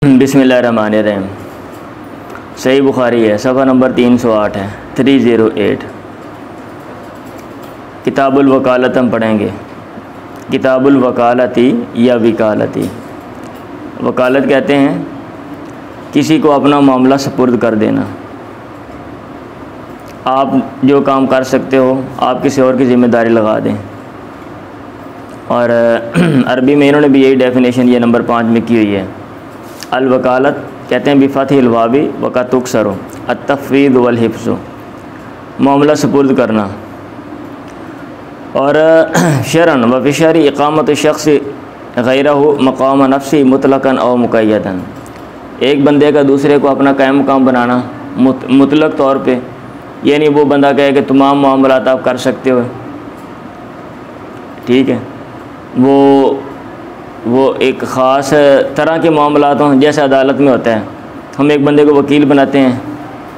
बिस्मिल्लाहिर्रहमानिर्रहीम। सही बुखारी है, सफ़ा नंबर 308 है, 308। किताबुल वकालत हम पढ़ेंगे। किताबुल वकालती या विकालती। वकालत कहते हैं किसी को अपना मामला सुपुर्द कर देना। आप जो काम कर सकते हो आप किसी और की ज़िम्मेदारी लगा दें। और अरबी में इन्होंने भी यही डेफिनेशन ये नंबर 5 में की हुई है। अल वकालत कहते हैं बिफ़तिहिल वावी वका तुक्सरो अत-तफ़वीज़ वल हिफ्ज़, मामला सुपुर्द करना। और शरअन व फ़ी शरअ इक़ामत शख़्स गैरहु मक़ाम नफ़्सी मुतलक़न औ मुक़य्यदन, एक बंदे का दूसरे को अपना कायम मुक़ाम बनाना मुतलक तौर पे, यानी वो बंदा कहे कि तमाम मामलात आप कर सकते हो, ठीक है। वो एक ख़ास तरह के मामलात हों, जैसे अदालत में होता है, हम एक बंदे को वकील बनाते हैं,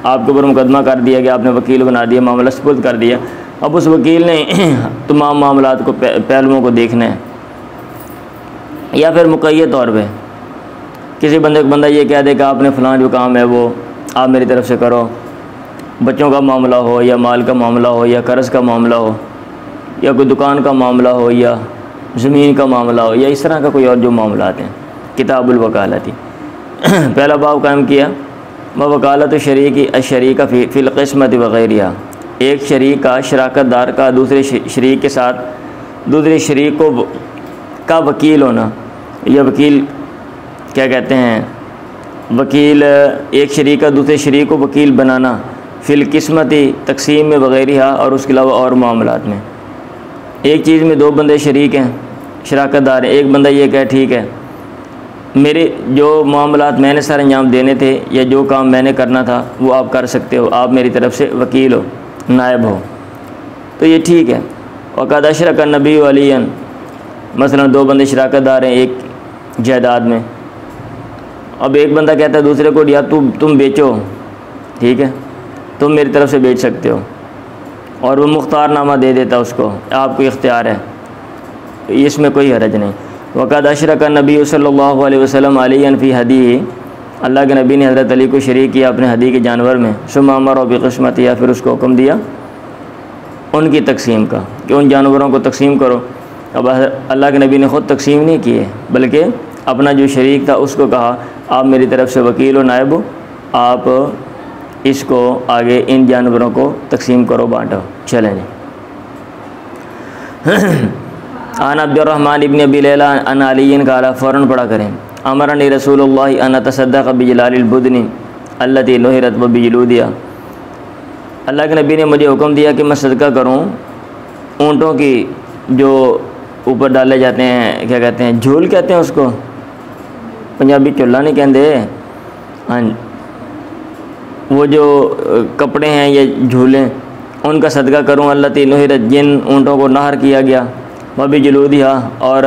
आपके ऊपर मुकदमा कर दिया गया, आपने वकील बना दिया, मामला सुपुर्द कर दिया। अब उस वकील ने तमाम मामलात को पहलुओं को देखना है। या फिर मुक़य्यद तौर पे किसी बंदा ये कह दे कि आपने फ़लाँ जो काम है वो आप मेरी तरफ़ से करो, बच्चों का मामला हो या माल का मामला हो या कर्ज़ का मामला हो या कोई दुकान का मामला हो या ज़मीन का मामला हो या इस तरह का कोई और जो मामलात हैं। किताबुल वकालती पहला बाब कायम किया। व वकालत शरीकी अशरीका फ़िल क़िस्मत वग़ैरिहा, एक शरीक का शराकत दार का दूसरे शरीक के साथ दूसरे शरीक को का वकील होना, या वकील क्या कहते हैं, वकील एक शरीक का दूसरे शरीक को वकील बनाना, फ़िल क़िस्मती तक़सीम में वग़ैरिहा, और उसके अलावा और मामलात में। एक चीज़ में दो बंदे शरीक हैं, शराकत दार हैं, एक बंदा ये कहे ठीक है मेरे जो मामलात मैंने सारे अंजाम देने थे या जो काम मैंने करना था वो आप कर सकते हो, आप मेरी तरफ़ से वकील हो, नायब हो, तो ये ठीक है। वक़द अशरक नबी वलियन, मसलन दो बंदे शराकत दार हैं एक जायदाद में। अब एक बंदा कहता है दूसरे को या तुम बेचो, ठीक है, तुम मेरी तरफ़ से बेच सकते हो, और वो मुख्तारनामा दे देता उसको, आपको इख्तियार है, तो इसमें कोई हरज नहीं। वक़द अशरक नबी सल्लल्लाहु अलैहि वसल्लम अलियन फ़ी हदीही, अल्लाह के नबी ने हज़रत अली को शरीक किया अपने हदी के जानवर में। सुम्मा अमर बिक़िस्मत, या फिर उसको हुक्म दिया उनकी तकसीम का कि उन जानवरों को तकसीम करो। अब अल्लाह के नबी ने ख़ुद तकसीम नहीं किए, बल्कि अपना जो शरीक था उसको कहा आप मेरी तरफ़ से वकील हो, नायब हो, आप इसको आगे इन जानवरों को तकसीम करो, बाँटो। चलें जी। आन अब्दुर्रहमान इब्न अबी लैला अन अलीन काला, फ़ौरन पढ़ा करें। अमरनी रसूलुल्लाह अन तसद्दक़ बिजलालिल बुदनी अल्लती लुहिरत व बिजलूदिया, अल्लाह के नबी ने मुझे हुक्म दिया कि मैं सदका करूं ऊँटों की जो ऊपर डाले जाते हैं, क्या कहते हैं, झूल कहते हैं उसको, पंजाबी चुल्ला नहीं कहते, हाँ, वो जो कपड़े हैं या झूलें, उनका सदका करूं। अल्लती लुहिरत, जिन ऊँटों को नहर किया गया, वह भी जलूदिया, और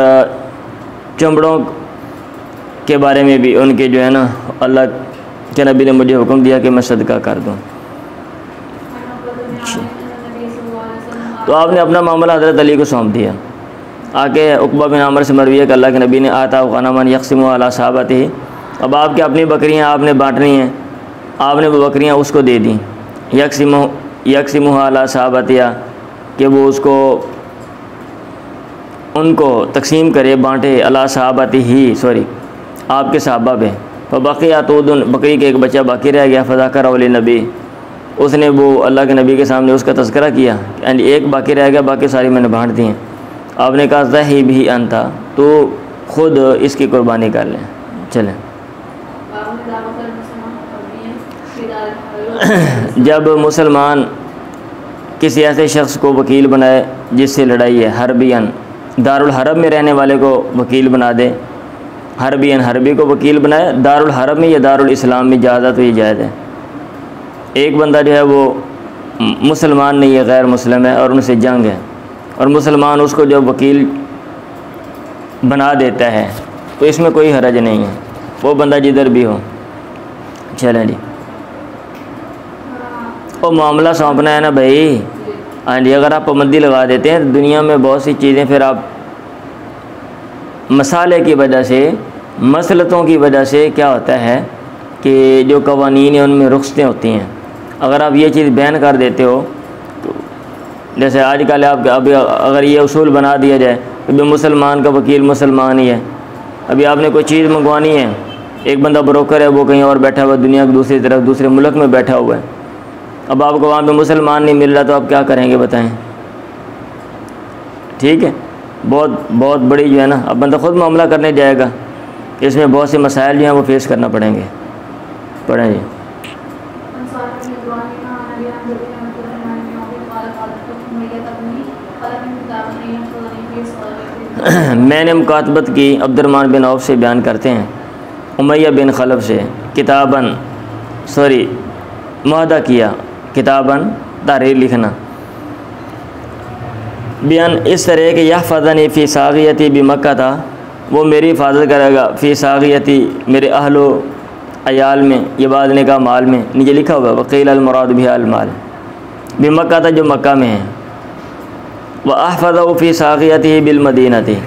चमड़ों के बारे में भी उनके जो है ना, अल्लाह के नबी ने मुझे हुक्म दिया कि मैं सदका कर दूं। तो आपने अपना मामला हज़रत अली को सौंप दिया। आके उक़बा बिन आमिर से मरवी है कि अल्लाह के नबी ने आता गनमन यक़सिमु अला सहाबतिही, अब आपकी अपनी बकरियां आपने बाँटनी हैं, आपने वो बकरियां उसको दे दी। यक़सिमु अला सहाबतिहा, कि वो उसको उनको तकसीम करे, बाँटे, अला सहाबतिही, सॉरी आपके सहाबा पे। तो बक़िया तो बकरी के एक बच्चा बाकी रह गया, फ़ज़ाकर वली नबी, उसने वो अल्लाह के नबी के सामने उसका तज़किरा किया, यानी एक बाकी रह गया, बाकी सारी मैंने बाँट दी हैं। आपने कहा ज़ही भी अंता, तो ख़ुद इसकी कुर्बानी कर लें। चलें। जब मुसलमान किसी ऐसे शख्स को वकील बनाए जिससे लड़ाई है, हरबियन, दारुल हरब में रहने वाले को वकील बना दे, हरबियन हरबी को वकील बनाए, दारुल हरब में या दारुल इस्लाम में ज़्यादा तो ये जायज़ है। एक बंदा जो है वो मुसलमान नहीं है, गैर मुस्लिम है, और उनसे जंग है, और मुसलमान उसको जो वकील बना देता है, तो इसमें कोई हरज नहीं है, वो बंदा जिधर भी हो। चलें जी। वो मामला सौंपना है ना भाई, हाँ जी, अगर आप पाबंदी लगा देते हैं दुनिया में बहुत सी चीज़ें फिर आप मसाले की वजह से मसलतों की वजह से क्या होता है कि जो कवानीन हैं उनमें रुख्सतें होती हैं। अगर आप ये चीज़ बयान कर देते हो तो जैसे आजकल आप अभी अगर ये उसूल बना दिया जाए कि मुसलमान का वकील मुसलमान ही है। अभी आपने कोई चीज़ मंगवानी है, एक बंदा ब्रोकर है, वो कहीं और बैठा हुआ है, दुनिया की दूसरी तरफ दूसरे मुल्क में बैठा हुआ है। अब आपको वहाँ पे मुसलमान नहीं मिल रहा तो आप क्या करेंगे बताएं? ठीक है, बहुत बहुत बड़ी जो है ना, अब बंदा खुद मामला करने जाएगा, इसमें बहुत से मसाइल जो हैं वो फेस करना पड़ेंगे। पढ़ें जी। मैंने मुकातबत की अब्दुर्रहमान बिन औफ से, बयान करते हैं उमैया बिन खलफ से, किताबन मुआहदा किया, किताबन तहरीर लिखना, बयान इस तरह कि यह फ़ज़नी फ़ी साग़ियती भी मक्का था, वो मेरी हिफाजत करेगा फ़ी साग़ियती मेरे अहलो अयाल में, ये बाद ने कहा माल में, नीचे लिखा हुआ वकील अलमुराद भी अलमाल, भी मक्का था जो मक्का में है, व अहफ़ज़हु फ़ी साग़ियती बिल मदीना थी,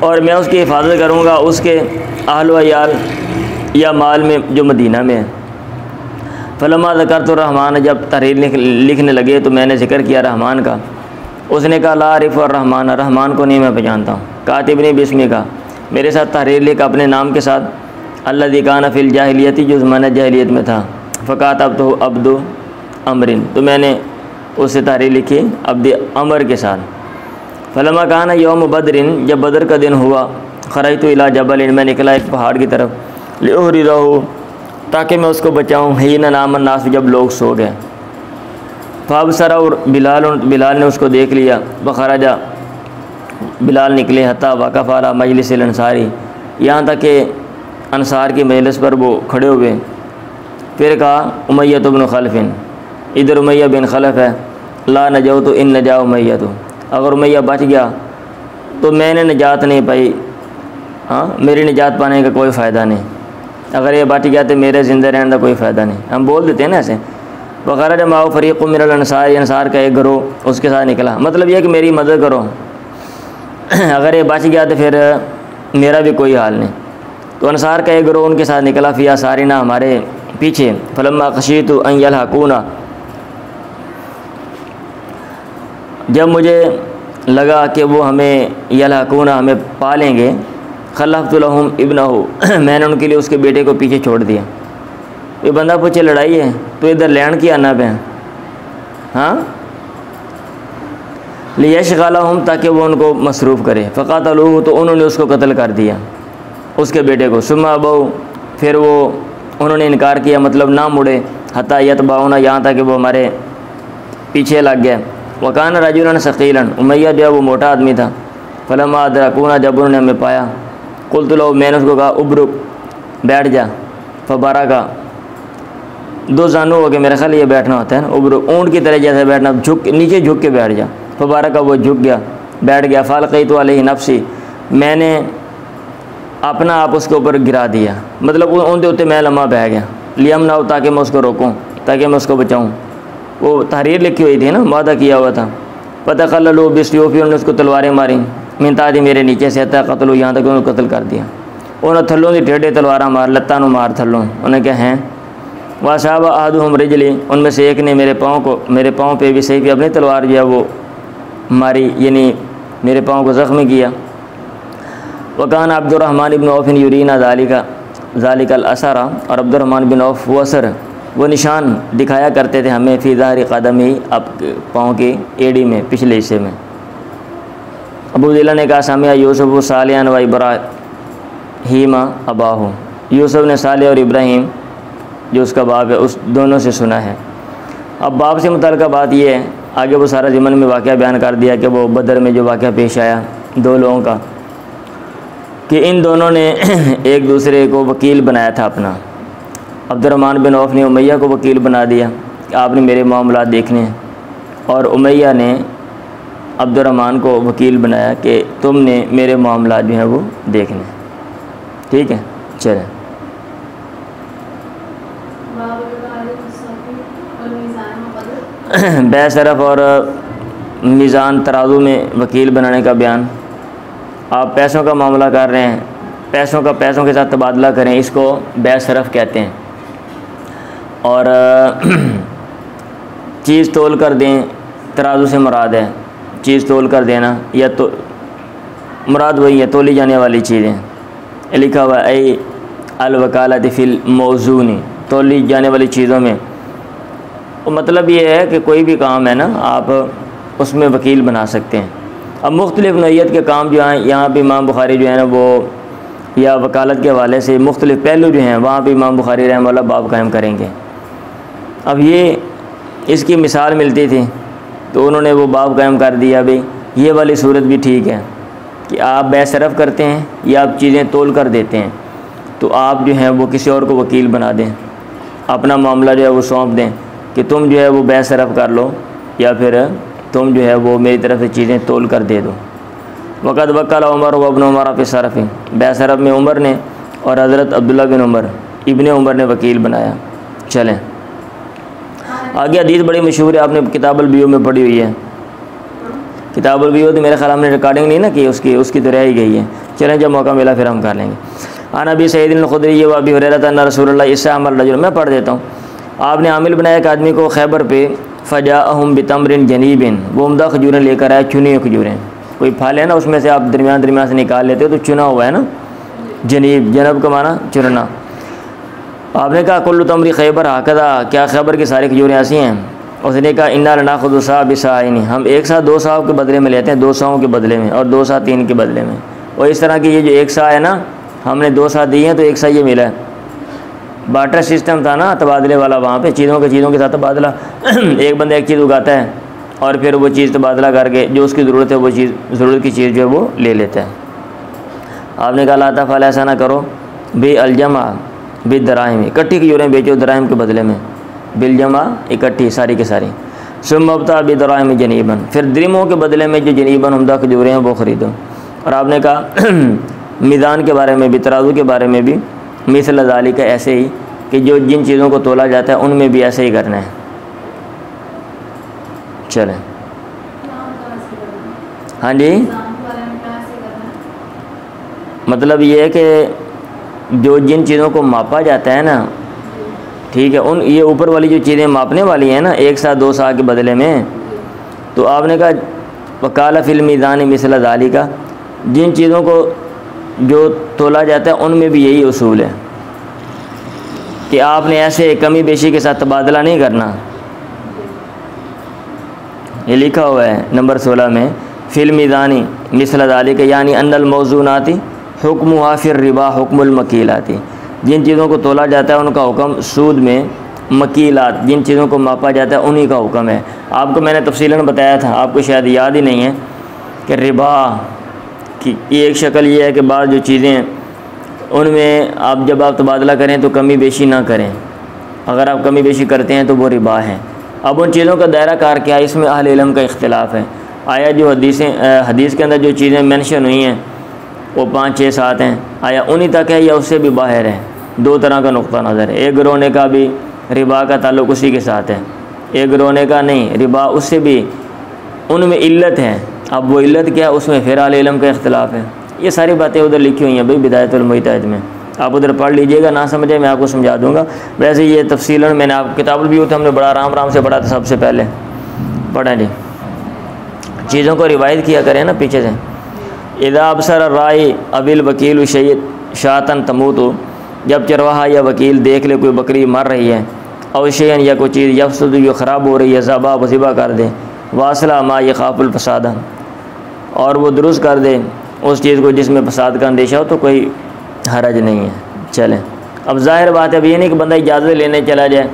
और मैं उसकी हिफाजत करूँगा उसके अहलो अयाल या माल में जो मदीना में है। फ़लम्मा ज़करतु रहमान, जब तहरीर लिखने लगे तो मैंने ज़िक्र किया रहमान का। उसने कहा ला आरिफ़ु रहमान, रहमान को नहीं मैं पहचानता हूँ। कातिबनी बिस्मी का, मेरे साथ तहरीर लिख अपने नाम के साथ, अल्लज़ी काना फ़िल जाहिलियती, जो ज़माना जाहिलियत में था। फ़कातबतु अब्दु अमरिन, तो मैंने उससे तहरीर लिखी अब्द अमर के साथ। फ़लम्मा काना यौम बदरिन, जब बदर का दिन हुआ, खरजतु इला जबलिन, मैं निकला एक पहाड़ की तरफ, लिउहरिज़हु, ताकि मैं उसको बचाऊँ, हीना नामन नास, जब लोग सो गए। फ़ाबसरा, और बिलाल ने उसको देख लिया। बखराजा, बिलाल निकले, हत्ता वक़फ़ अला मजलिसिल अंसारी, यहाँ तक कि अंसार की मजलिस पर वो खड़े हुए। फिर कहा उमैया बिन खलफ़िन, इधर उमैया बिन खलफ़ है, ला नजाओ तो इन नजा उमैया, तो अगर उमैया बच गया तो मैंने निजात नहीं पाई, हाँ मेरी निजात पाने का कोई फ़ायदा नहीं, अगर ये बच गया तो मेरे ज़िंदा रहने का कोई फ़ायदा नहीं, हम बोल देते हैं ना ऐसे। वग़ैरह जमाओ फ़रीक़ुम मिनल अंसार, अंसार का एक गिरोह उसके साथ निकला, मतलब यह कि मेरी मदद करो, अगर ये बच गया तो फिर मेरा भी कोई हाल नहीं। तो अंसार का एक गिरोह उनके साथ निकला, फ़िया सारिना, हमारे पीछे। फ़लम्मा ख़शीतु अन यलहक़ूना, जब मुझे लगा कि वो हमें यलहक़ूना, हमें पालेंगे, खलफ़्तु लहुम इब्नहु, मैंने उनके लिए उसके बेटे को पीछे छोड़ दिया। ये बंदा पूछे लड़ाई है तो इधर लैंड की आना पे, हाँ, लियशग़लहुम, ताकि वो उनको मसरूफ़ करे। फ़क़तलूहु, तो उन्होंने उसको कत्ल कर दिया, उसके बेटे को। सुम्मा अबऊ, फिर वो उन्होंने इनकार किया, मतलब ना मुड़े, हत्ता यतबाउना, यहाँ तक कि वो हमारे पीछे लग गया। वकान रजुलन सक़ीलन, उमैया जो है वो मोटा आदमी था। फ़लम्मा अदरकूना, जब उन्होंने हमें पाया, क़ुल्तु लहू, मैंने उसको कहा उब्रुक, बैठ जा। फ़बरका, दो जानू हो गए, मेरे ख्याल ये बैठना होता है ना, उब्रुक, ऊँट की तरह जैसे बैठना, झुक नीचे झुक के बैठ जा। फ़बरका, वो झुक गया, बैठ गया। फ़अल्क़ैतु अलैहि नफ़्सी, मैंने अपना आप उसके ऊपर गिरा दिया, मतलब उनके उत्ते मैं लम्हा बह गया। लियमना, ताकि मैं उसको रोकूँ, ताकि मैं उसको बचाऊँ। वो तहरीर लिखी हुई थी ना, वादा किया हुआ था। पता क़ल्लू बिस्यूफ़ी, उन्होंने उसको तलवारें मारी, मिन तादी, मेरे नीचे से, हत्ता क़तलू, यहाँ तक उन्होंने कत्ल कर दिया। उन्होंने थल्लों की टेढ़े तलवारा मार, लत्ता नु मार थल्लों, उन्हें क्या हैं। वासाबा अहदुहुम रिजली, उनमें से एक ने मेरे पाँव पे भी सही भी अपनी तलवार जो है वो मारी, यानी मेरे पाँव को ज़ख्मी किया। वकान अब्दुर्रहमान इब्न औफ़ युरीना ज़ालिकल असरा, और अब्दुर्रहमान बिन औफ़ वो असर, वो निशान दिखाया करते थे हमें, फ़ी ज़ाहरी क़दमी, अब पाँव की एड़ी में, पिछले हिस्से में। अबू ज़िला ने कहा सामिया यूसुफ़ सालियान व इब्राहीम अबाहु, यूसुफ़ ने सालिह और इब्राहीम जो उसका बाप है उस दोनों से सुना है। अब बाप से मुतल्लिक़ बात यह है, आगे वो सारा ज़िमन में वाक़या बयान कर दिया कि वो बदर में जो वाक़या पेश आया दो लोगों का, कि इन दोनों ने एक दूसरे को वकील बनाया था अपना। अब्दुर्रहमान बिन औफ़ ने उमैया को वकील बना दिया कि आपने मेरे मामलात देखने हैं, और उमैया ने अब्दुर्रहमान को वकील बनाया कि तुमने मेरे मामलात जो हैं वो देखने। ठीक है, चलें। बेसरफ और मीज़ान तराजू में वकील बनाने का बयान। आप पैसों का मामला कर रहे हैं, पैसों का पैसों के साथ तबादला करें, इसको बै सरफ कहते हैं। और चीज़ तोल कर दें, तराजू से मुराद है चीज़ तोल कर देना, या तो मुराद वही है तोली जाने वाली चीज़ें। लिखा हुआ है अल-वकालत फ़िल मौज़ूनी, तोली जाने वाली चीज़ों में। तो मतलब ये है कि कोई भी काम है ना, आप उसमें वकील बना सकते हैं। अब मुख्तलिफ़ नौइयत के काम जो हैं, यहाँ पे इमाम बुखारी जो है ना वो, या वकालत के हवाले से मुख्तलिफ़ पहलू जो हैं वहाँ पे इमाम बुखारी रहमतुल्लाह बाब कायम करेंगे। अब ये इसकी मिसाल मिलती थी तो उन्होंने वो बाब कायम कर दिया, भाई ये वाली सूरत भी ठीक है कि आप बेसरफ करते हैं या आप चीज़ें तोल कर देते हैं, तो आप जो है वो किसी और को वकील बना दें, अपना मामला जो है वो सौंप दें कि तुम जो है वो बेसरफ कर लो, या फिर तुम जो है वो मेरी तरफ से चीज़ें तोल कर दे दो। वक़द वक्कल उमर व इब्न उमर फ़ी सरफ़, बेसरफ में उमर ने और हज़रत अब्दुल्ला बिन उमर इब्ने उमर ने वकील बनाया। चलें आगे, हदीस बड़ी मशहूर है, आपने किताबुल बियू में पढ़ी हुई है। किताबुल बियू तो मेरे ख्याल हमने रिकॉर्डिंग नहीं ना की, उसकी तो रह ही गई है। चलें जब मौका मिला फिर हम कर लेंगे। आन अबी सईद अल-खुदरी व अबी हुरैरा अन्ना रसूलुल्लाह इस्ताअमल रजुल, मैं पढ़ देता हूँ। आपने आमिल बनाया एक आदमी को खैबर पे, फ़जाअहुम बितम्रिन जनीबिन, वो उम्दा खजूरें लेकर आए, चुनी हुई खजूरें। कोई फल है ना उसमें से आप दरमियान से निकाल लेते हो तो चुना हुआ है ना, जनीब, जनब का माना चुनना। आपने कहा कुल्लु तमरी खैबर हाकदा, क्या खैबर की सारी खजूरें ऐसी हैं? उसने कहा इन्ना लनाखुदु सा बिसाइनी, हम एक सा 2 साव के बदले में लेते हैं, 2 साओं के बदले में, और 2 सा 3 के बदले में। और इस तरह की ये जो 1 सा है ना, हमने 2 सा दिए हैं तो 1 सा ये मिला है। बार्टर सिस्टम था ना तबादले वाला, वहाँ पे चीज़ों के साथ तबादला एक बंदा एक चीज़ उगाता है और फिर वो चीज़ तबादला करके जो उसकी ज़रूरत है वो चीज़, ज़रूरत की चीज़ जो है वो ले लेता है। आपने कहा लाता फल ऐसा ना करो, बे अलजमा बे दराहिम, इकट्ठी खजूरें बेचो दराहिम के बदले में, बिलजमा इकट्ठी सारी की सारी। सुमबता बे दराहिम जनीबन, फिर द्रिमों के बदले में जो जनीबन उम्दा खजूरें हैं वो ख़रीदो। और आपने कहा मीज़ान के बारे में भी, तराजू के बारे में भी, मिसल ज़ालिका, ऐसे ही कि जो जिन चीज़ों को तोला जाता है उनमें भी ऐसे ही करना है। चलें, हाँ जी, मतलब ये है कि जो जिन चीज़ों को मापा जाता है ना, ठीक है, उन ये ऊपर वाली जो चीज़ें मापने वाली हैं ना 1 सा 2 सा के बदले में, तो आपने कहा वकाला फिल मीज़ान मिसल ज़ालिका, जिन चीज़ों को जो तोला जाता है उनमें भी यही उसूल है कि आपने ऐसे कमी बेशी के साथ तबादला नहीं करना। ये लिखा हुआ है नंबर 16 में, फिल मीज़ानी मिसल ज़ालिका यानी अन्नल मौज़ूनाती हुक्मुहा फिर रिबा हुक्मुल मकीलाती, जिन चीज़ों को तोला जाता है उनका हुक्म सूद में, मकीलात जिन चीज़ों को मापा जाता है उन्हीं का हुक्म है। आपको मैंने तफसीलन बताया था, आपको शायद याद ही नहीं है कि रिबा की एक शक्ल ये है कि बाद जो चीज़ें उनमें आप जब आप तबादला करें तो कमी बेशी ना करें, अगर आप कमी बेशी करते हैं तो वो रिबा है। अब उन चीज़ों का दायरा कार क्या है, इसमें अहले इल्म का इख्तिलाफ है। आया जो हदीस के अंदर जो चीज़ें मेंशन हुई हैं वो 5, 6, 7 हैं, आया उन्हीं तक है या उससे भी बाहर है? 2 तरह का नुक्ता नज़र है। एक गिरोह का भी रिबा का ताल्लुक़ उसी के साथ है, एक गिरोह का नहीं, रिबा उससे भी, उनमें इल्लत है। अब वो इल्लत क्या है उसमें फिर अहले इल्म का इख्तिलाफ है। ये सारी बातें उधर लिखी हुई हैं भाई बिदायतुल मुजतहिद में, आप उधर पढ़ लीजिएगा, ना समझे मैं आपको समझा दूँगा। वैसे ये तफसीलन मैंने आप किताबुल बियू हमने बड़ा आराम से पढ़ा था, सबसे पहले पढ़ा जी, चीज़ों को रिवायत किया करें ना पीछे से। इदा अबसर राय अबिल वकील शातन तमूतो, जब चरवाहा या वकील देख ले कोई बकरी मर रही है, अवशयन या कोई चीज़ यफसुद जो ख़राब हो रही है, ज़बा वज़िबा कर दे, वासला मा यखाफुल फसादा, और वो दुरुस्त कर दे उस चीज़ को जिसमें फसाद का अंदेशा हो, तो कोई हरज नहीं है। चलें, अब ज़ाहिर बात है अब ये नहीं कि बंदा इजाज़त लेने चला जाए।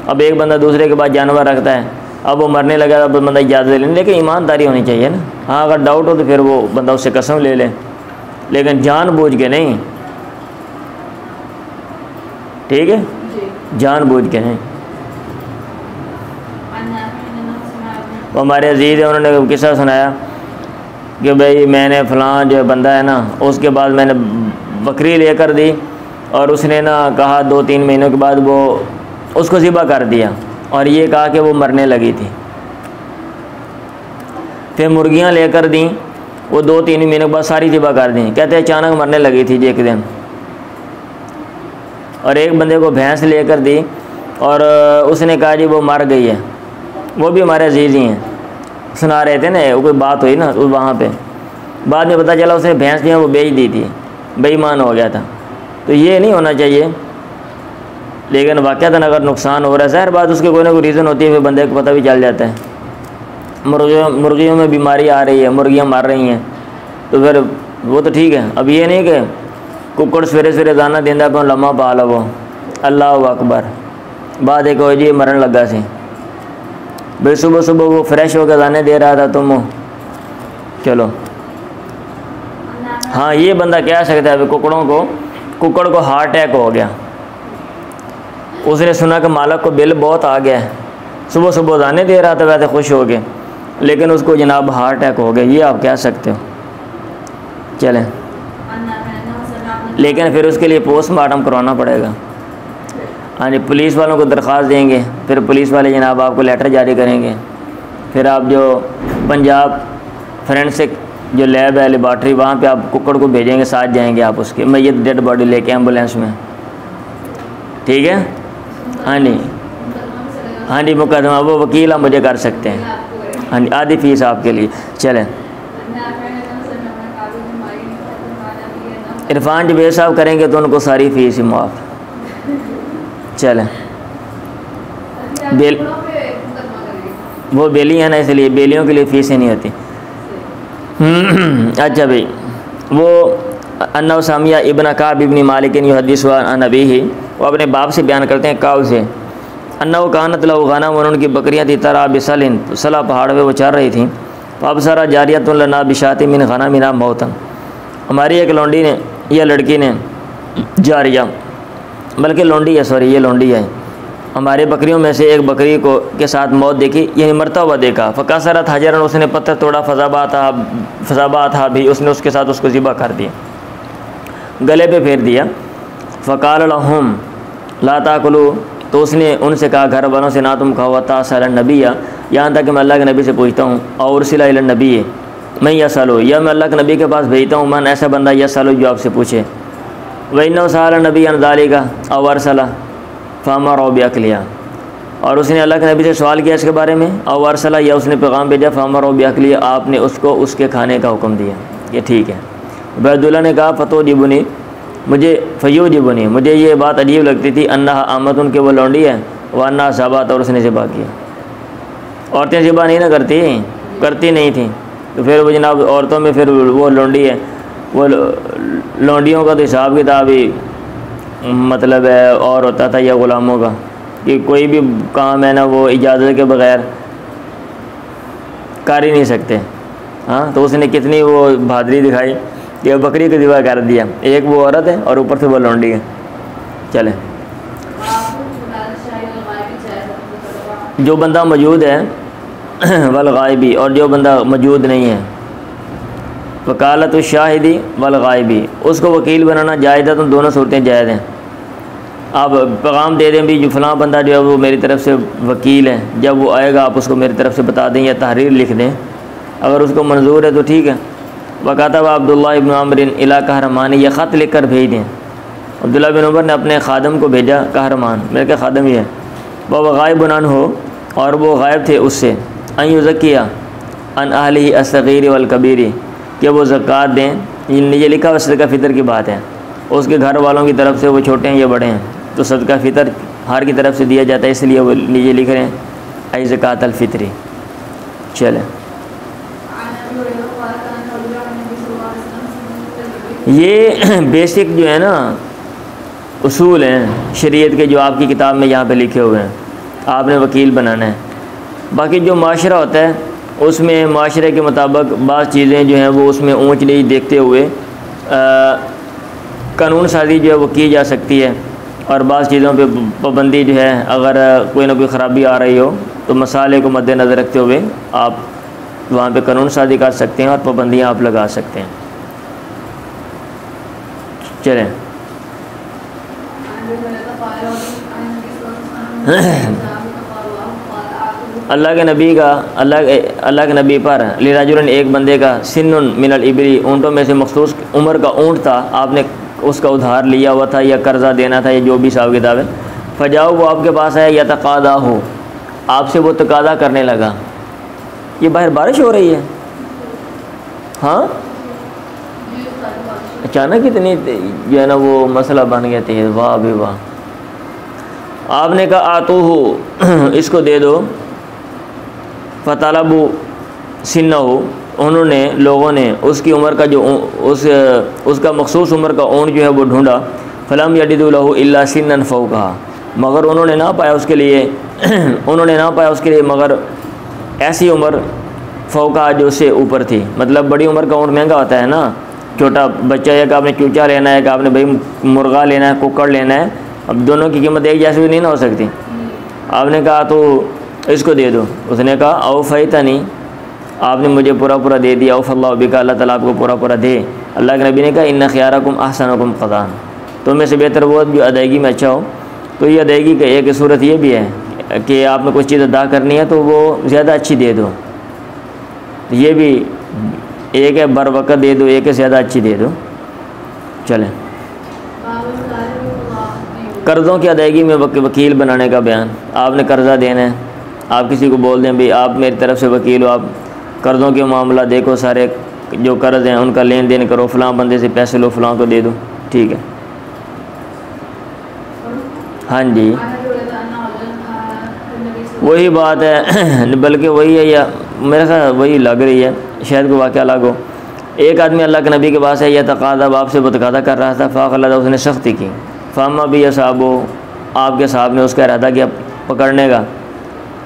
अब एक बंदा दूसरे के पास जानवर रखता है, अब वो मरने लगा तो बंदा इजाज़त ले लेने, लेकिन ईमानदारी होनी चाहिए ना। हाँ, अगर डाउट हो तो फिर वो बंदा उससे कसम ले ले, लेकिन जानबूझ के नहीं, ठीक है, जानबूझ के नहीं। वो हमारे अजीज़ है, उन्होंने किस्सा सुनाया कि भाई मैंने फ़लाँ जो बंदा है ना, उसके बाद मैंने बकरी लेकर दी और उसने ना कहा 2-3 महीनों के बाद वो उसको ज़िबा कर दिया और ये कहा कि वो मरने लगी थी। फिर मुर्गियां लेकर दी वो 2-3 महीने के बाद सारी ज़िबा कर दी। कहते हैं अचानक मरने लगी थी जी एक दिन, और एक बंदे को भैंस लेकर दी और उसने कहा जी वो मर गई है। वो भी हमारे अजीज़ ही हैं, सुना रहे थे ना, कोई बात हुई ना वहाँ पे, बाद में पता चला उसने भैंस जो है वो बेच दी थी, बेईमान हो गया था। तो ये नहीं होना चाहिए, लेकिन वाक़यातन अगर नुकसान हो रहा है, ज़ाहिर बात उसके कोई ना कोई रीज़न होती है, फिर बंदे को पता भी चल जाता है। मुर्गियों में बीमारी आ रही है, मुर्गियाँ मर रही हैं, तो फिर वो तो ठीक है। अब ये नहीं कि कुक्कड़ सवेरे सवेरे दाना देंदा पर लम्मा पा लो, अल्लाह अकबर, बाद एक हो जी मरण लगा सी भाई, सुबह सुबह वो फ्रेश होकर दाने दे रहा था तुम चलो। हाँ, ये बंदा कह सकता है कुक्कड़ को हार्ट अटैक हो गया, उसने सुना कि मालिक को बिल बहुत आ गया है, सुबह सुबह दाने दे रहा था वैसे खुश हो गए, लेकिन उसको जनाब हार्ट अटैक हो गया, ये आप कह सकते हो। चलें, लेकिन फिर उसके लिए पोस्टमार्टम करवाना पड़ेगा। हाँ जी, पुलिस वालों को दरख्वास्त देंगे, फिर पुलिस वाले जनाब आपको लेटर जारी करेंगे, फिर आप जो पंजाब फोरेंसिक जो लैब है, लेबॉर्ट्री, वहाँ पे आप कुक्कड़ को भेजेंगे, साथ जाएंगे आप उसके मैयत डेड बॉडी लेके एम्बुलेंस में, ठीक है। हाँ जी, हाँ जी, मुकदमा वो वकील आप मुझे कर सकते हैं। हाँ जी, आधी फ़ीस आपके लिए। चलें, इरफान जवेद साहब करेंगे तो उनको सारी फ़ीस ही मुआफ़। चलें, वो बेली है ना, इसलिए बेलियों के लिए फ़ीस ही नहीं होती। अच्छा भाई, वो अन्ना सामिया इब्न काब इब्न मालिक युहद्दिस अन अबीही, वो अपने बाप से बयान करते हैं काब से, अन्ना कानत लहू गनम, उनकी बकरियाँ थी, तरा बिसलिन, सला पहाड़ पे वो चढ़ रही थी, अब सारा जारियतुन लना बिशाति मिन गनमिना मौतन, हमारी एक लौंडी ने या लड़की ने, जारिया बल्कि लौंडी है, सॉरी ये लौंडी है, हमारे बकरियों में से एक बकरी को के साथ मौत देखी, यानी मरता हुआ देखा। फ़कासरत हजरन, उसने पत्थर तोड़ा, फजाबा था भी, उसने उसके साथ उसको ज़िबा कर दिया, गले पे फेर दिया। फ़काल लहुम ला ताकुलू, तो उसने उनसे कहा घर वालों से ना तुम खाओ, तासल नबिया, यहाँ तक कि मैं अल्लाह के नबी से पूछता हूँ, और सिला इला नबी है, मैं यसलो, या मैं अल्लाह के नबी के पास भेजता हूँ, मन ऐसा बंदा यसलो जो आपसे पूछे, वही साल नबी अनदाली का और सला फ़ामा रो बिअक्लिया, और उसने अल्लाह के नबी से सवाल किया इसके बारे में, और सला, या उसने पैगाम भेजा, फ़ामा रो बिअक्लिया, आपने उसको उसके खाने का हुक्म दिया, ये ठीक है। बैदुल्ला ने कहा फ़तो जिबुनी, मुझे फ़यो जिबुनी, मुझे ये बात अजीब लगती थी, अन्ना आमद उनके वो लौंडी है, वह अन्ना साबात, और उसने ज़िबा किया। औरतें ज़िबा नहीं ना करती नहीं थी, तो फिर वो जनाब औरतों में फिर वो लौंडी है, वो लौंडियों का तो हिसाब किताब ही मतलब है और होता था, या ग़ुलामों का, कि कोई भी काम है ना वो इजाज़त के बग़ैर कर ही नहीं सकते। हाँ, तो उसने कितनी वो बहादुरी दिखाई कि बकरी को ज़िबा कर दिया, एक वो औरत है और ऊपर से वो लौंडी है। चलें, जो बंदा मौजूद है वल गायबी, और जो बंदा मौजूद नहीं है, वकालत शाहिदी वल गायबी, उसको वकील बनाना जायज़ है, तो दोनों सूरतें जायज़ हैं। आप पैगाम दे दें भी जो फ़लाँ बंदा जो है वो मेरी तरफ़ से वकील है, जब वो आएगा आप उसको मेरी तरफ़ से बता दें या तहरीर लिख दें, अगर उसको मंजूर है तो ठीक है। वकातब अब्दुल्लाह इब्न अमर इला कहरमानी, यह ख़त लिख कर भेज दें। अब्दुल्लाह बिन उमर ने अपने खादम को भेजा, कहरमान मेरे क्या खादम ही है, वह गायब नन हो, और वो गायब थे उससे, अन युज़क्किया अन अहलिही अस्सगीर वल कबीरी, कि वो ज़कात दें, ये लिखा हुआ सदका फ़ितर की बात है, उसके घर वालों की तरफ से, वो छोटे हैं या बड़े हैं, तो सदका फ़ितर हर की तरफ से दिया जाता है, इसलिए वो नीचे लिख रहे हैं आई ज़कात अल फ़ितरी। चलें, ये बेसिक जो है ना उसूल हैं शरीयत के, जो आपकी किताब में यहाँ पे लिखे हुए हैं, आपने वकील बनाना है। बाकी जो माशरा होता है उसमें माशरे के मुताबिक बाज़ चीज़ें जो हैं वो उसमें ऊंच नीच देखते हुए कानून साजी जो है वो की जा सकती है, और बाज़ चीज़ों पे पाबंदी जो है, अगर कोई ना कोई ख़राबी आ रही हो तो मसाले को मद्देनज़र रखते हुए आप वहाँ पे कानून साजी कर सकते हैं और पाबंदियाँ आप लगा सकते हैं। चलें, अल्लाह के नबी का अल्लाह के नबी पर लिराजुलन एक बंदे का सिन्नुन मिनल इबली ऊँटों में से मखसूस उम्र का ऊँट था, आपने उसका उधार लिया हुआ था या कर्ज़ा देना था या जो भी हिसाब किताब है। फजाओ वो आपके पास आया या तकादा हो, आपसे वो तकादा करने लगा। ये बाहर बारिश हो रही है, हाँ अचानक इतनी जो है ना वो मसला बन गया तेज़, वाह भी वाह। आपने कहा आतू हो इसको दे दो, फ़तालबू सिन्ना हो, उन्होंने लोगों ने उसकी उम्र का जो उसका मखसूस उम्र का ऊँट जो है वो ढूंढा। फलम यजिदुलहु इल्ला सिन्नन फ़ौक़हा, मगर उन्होंने ना पाया उसके लिए मगर ऐसी उम्र फ़ौक़हा जो उससे ऊपर थी। मतलब बड़ी उम्र का ऊँट महंगा होता है ना, छोटा बच्चा एक आपने चूचा लेना है, एक आपने भाई मुर्गा लेना है, कुक्कड़ लेना है, अब दोनों की कीमत एक जैसी भी नहीं ना हो सकती। आपने कहा तो इसको दे दो, उसने कहा औफ़ैतनी, आपने मुझे पूरा पूरा दे दिया। औफ़ल्लाहु बिका, अल्लाह ताला आपको पूरा पूरा दे। अल्लाह के नबी ने कहा इन्ना ख़ियारकुम अहसनुकुम क़ज़ान, तो में से बेहतर वो जो अदायगी में अच्छा हो। तो ये अदायगी का एक सूरत ये भी है कि आपने कुछ चीज़ अदा करनी है तो वो ज़्यादा अच्छी दे दो, तो ये भी एक है बर वक़्त दे दो, एक है ज़्यादा अच्छी दे दो। चलें, कर्ज़ों की अदायगी में वकील बनाने का बयान। आपने कर्ज़ा देना है, आप किसी को बोल दें भाई आप मेरी तरफ से वकील हो, आप कर्ज़ों के मामला देखो, सारे जो कर्ज़ हैं उनका लेन देन करो, फ़लाँ बंदे से पैसे लो, फ़लाँ को दे दो, ठीक है। हाँ जी वही बात है, बल्कि वही है या मेरे ख्याल वही लग रही है, शायद कोई वाक़या अलग हो। एक आदमी अल्लाह के नबी के पास है, यह तकादा बाप से तकादा कर रहा था। फ़ाक़लदा, उसने सख्ती की। फ़ामा भी साहबो, आपके साहब ने उसका इरादा किया पकड़ने का।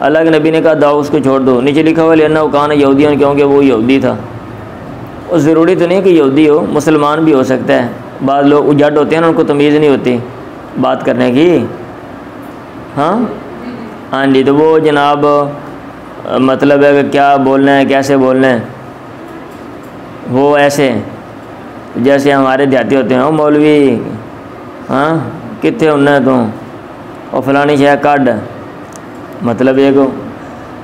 अल्लाह के नबी ने कहा दाओ उसको छोड़ दो। नीचे लिखा हुआ लेना उकान यहूदियन, क्योंकि वो यहूदी था। और ज़रूरी तो नहीं कि यहूदी हो, मुसलमान भी हो सकता है। बाद लोग उजड़ होते हैं ना, उनको तमीज़ नहीं होती बात करने की। हाँ जी, तो वो जनाब मतलब है कि क्या बोलना है, कैसे बोलना है, वो ऐसे जैसे हमारे देहाती होते हैं, मौलवी हाँ कितने उन्हें तो और फलानी शह काट, मतलब एक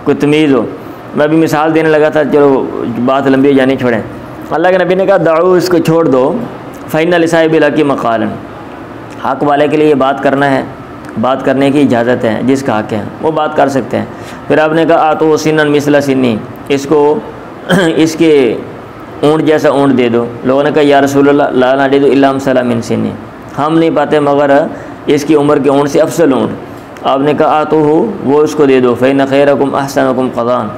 कोई तमीज़ हो। मैं अभी मिसाल देने लगा था, चलो बात लंबी हो जानी छोड़ें। अल्लाह के नबी ने कहा दाऊ इसको छोड़ दो, फ़इन्ना लिसाहिबिल हक़्क़ि मक़ालन, हक़ वाले के लिए ये बात करना है, बात करने की इजाज़त है, जिसका हक़ है वो बात कर सकते हैं। फिर आपने कहा आतो सिन्नन मिसला सिन्नी, इसको इसके ऊँट जैसा ऊँट दे दो। लोगों ने कहा या रसूलल्लाह ला नजिदु इल्ला अमसला मिन सिन्नी, हम नहीं पाते मगर इसकी उम्र के ऊँट से अफसल ऊँट। आपने कहा आतो हो वो उसको दे दो। फ़इन्न खैरकुम अहसनुकुम क़ज़ान,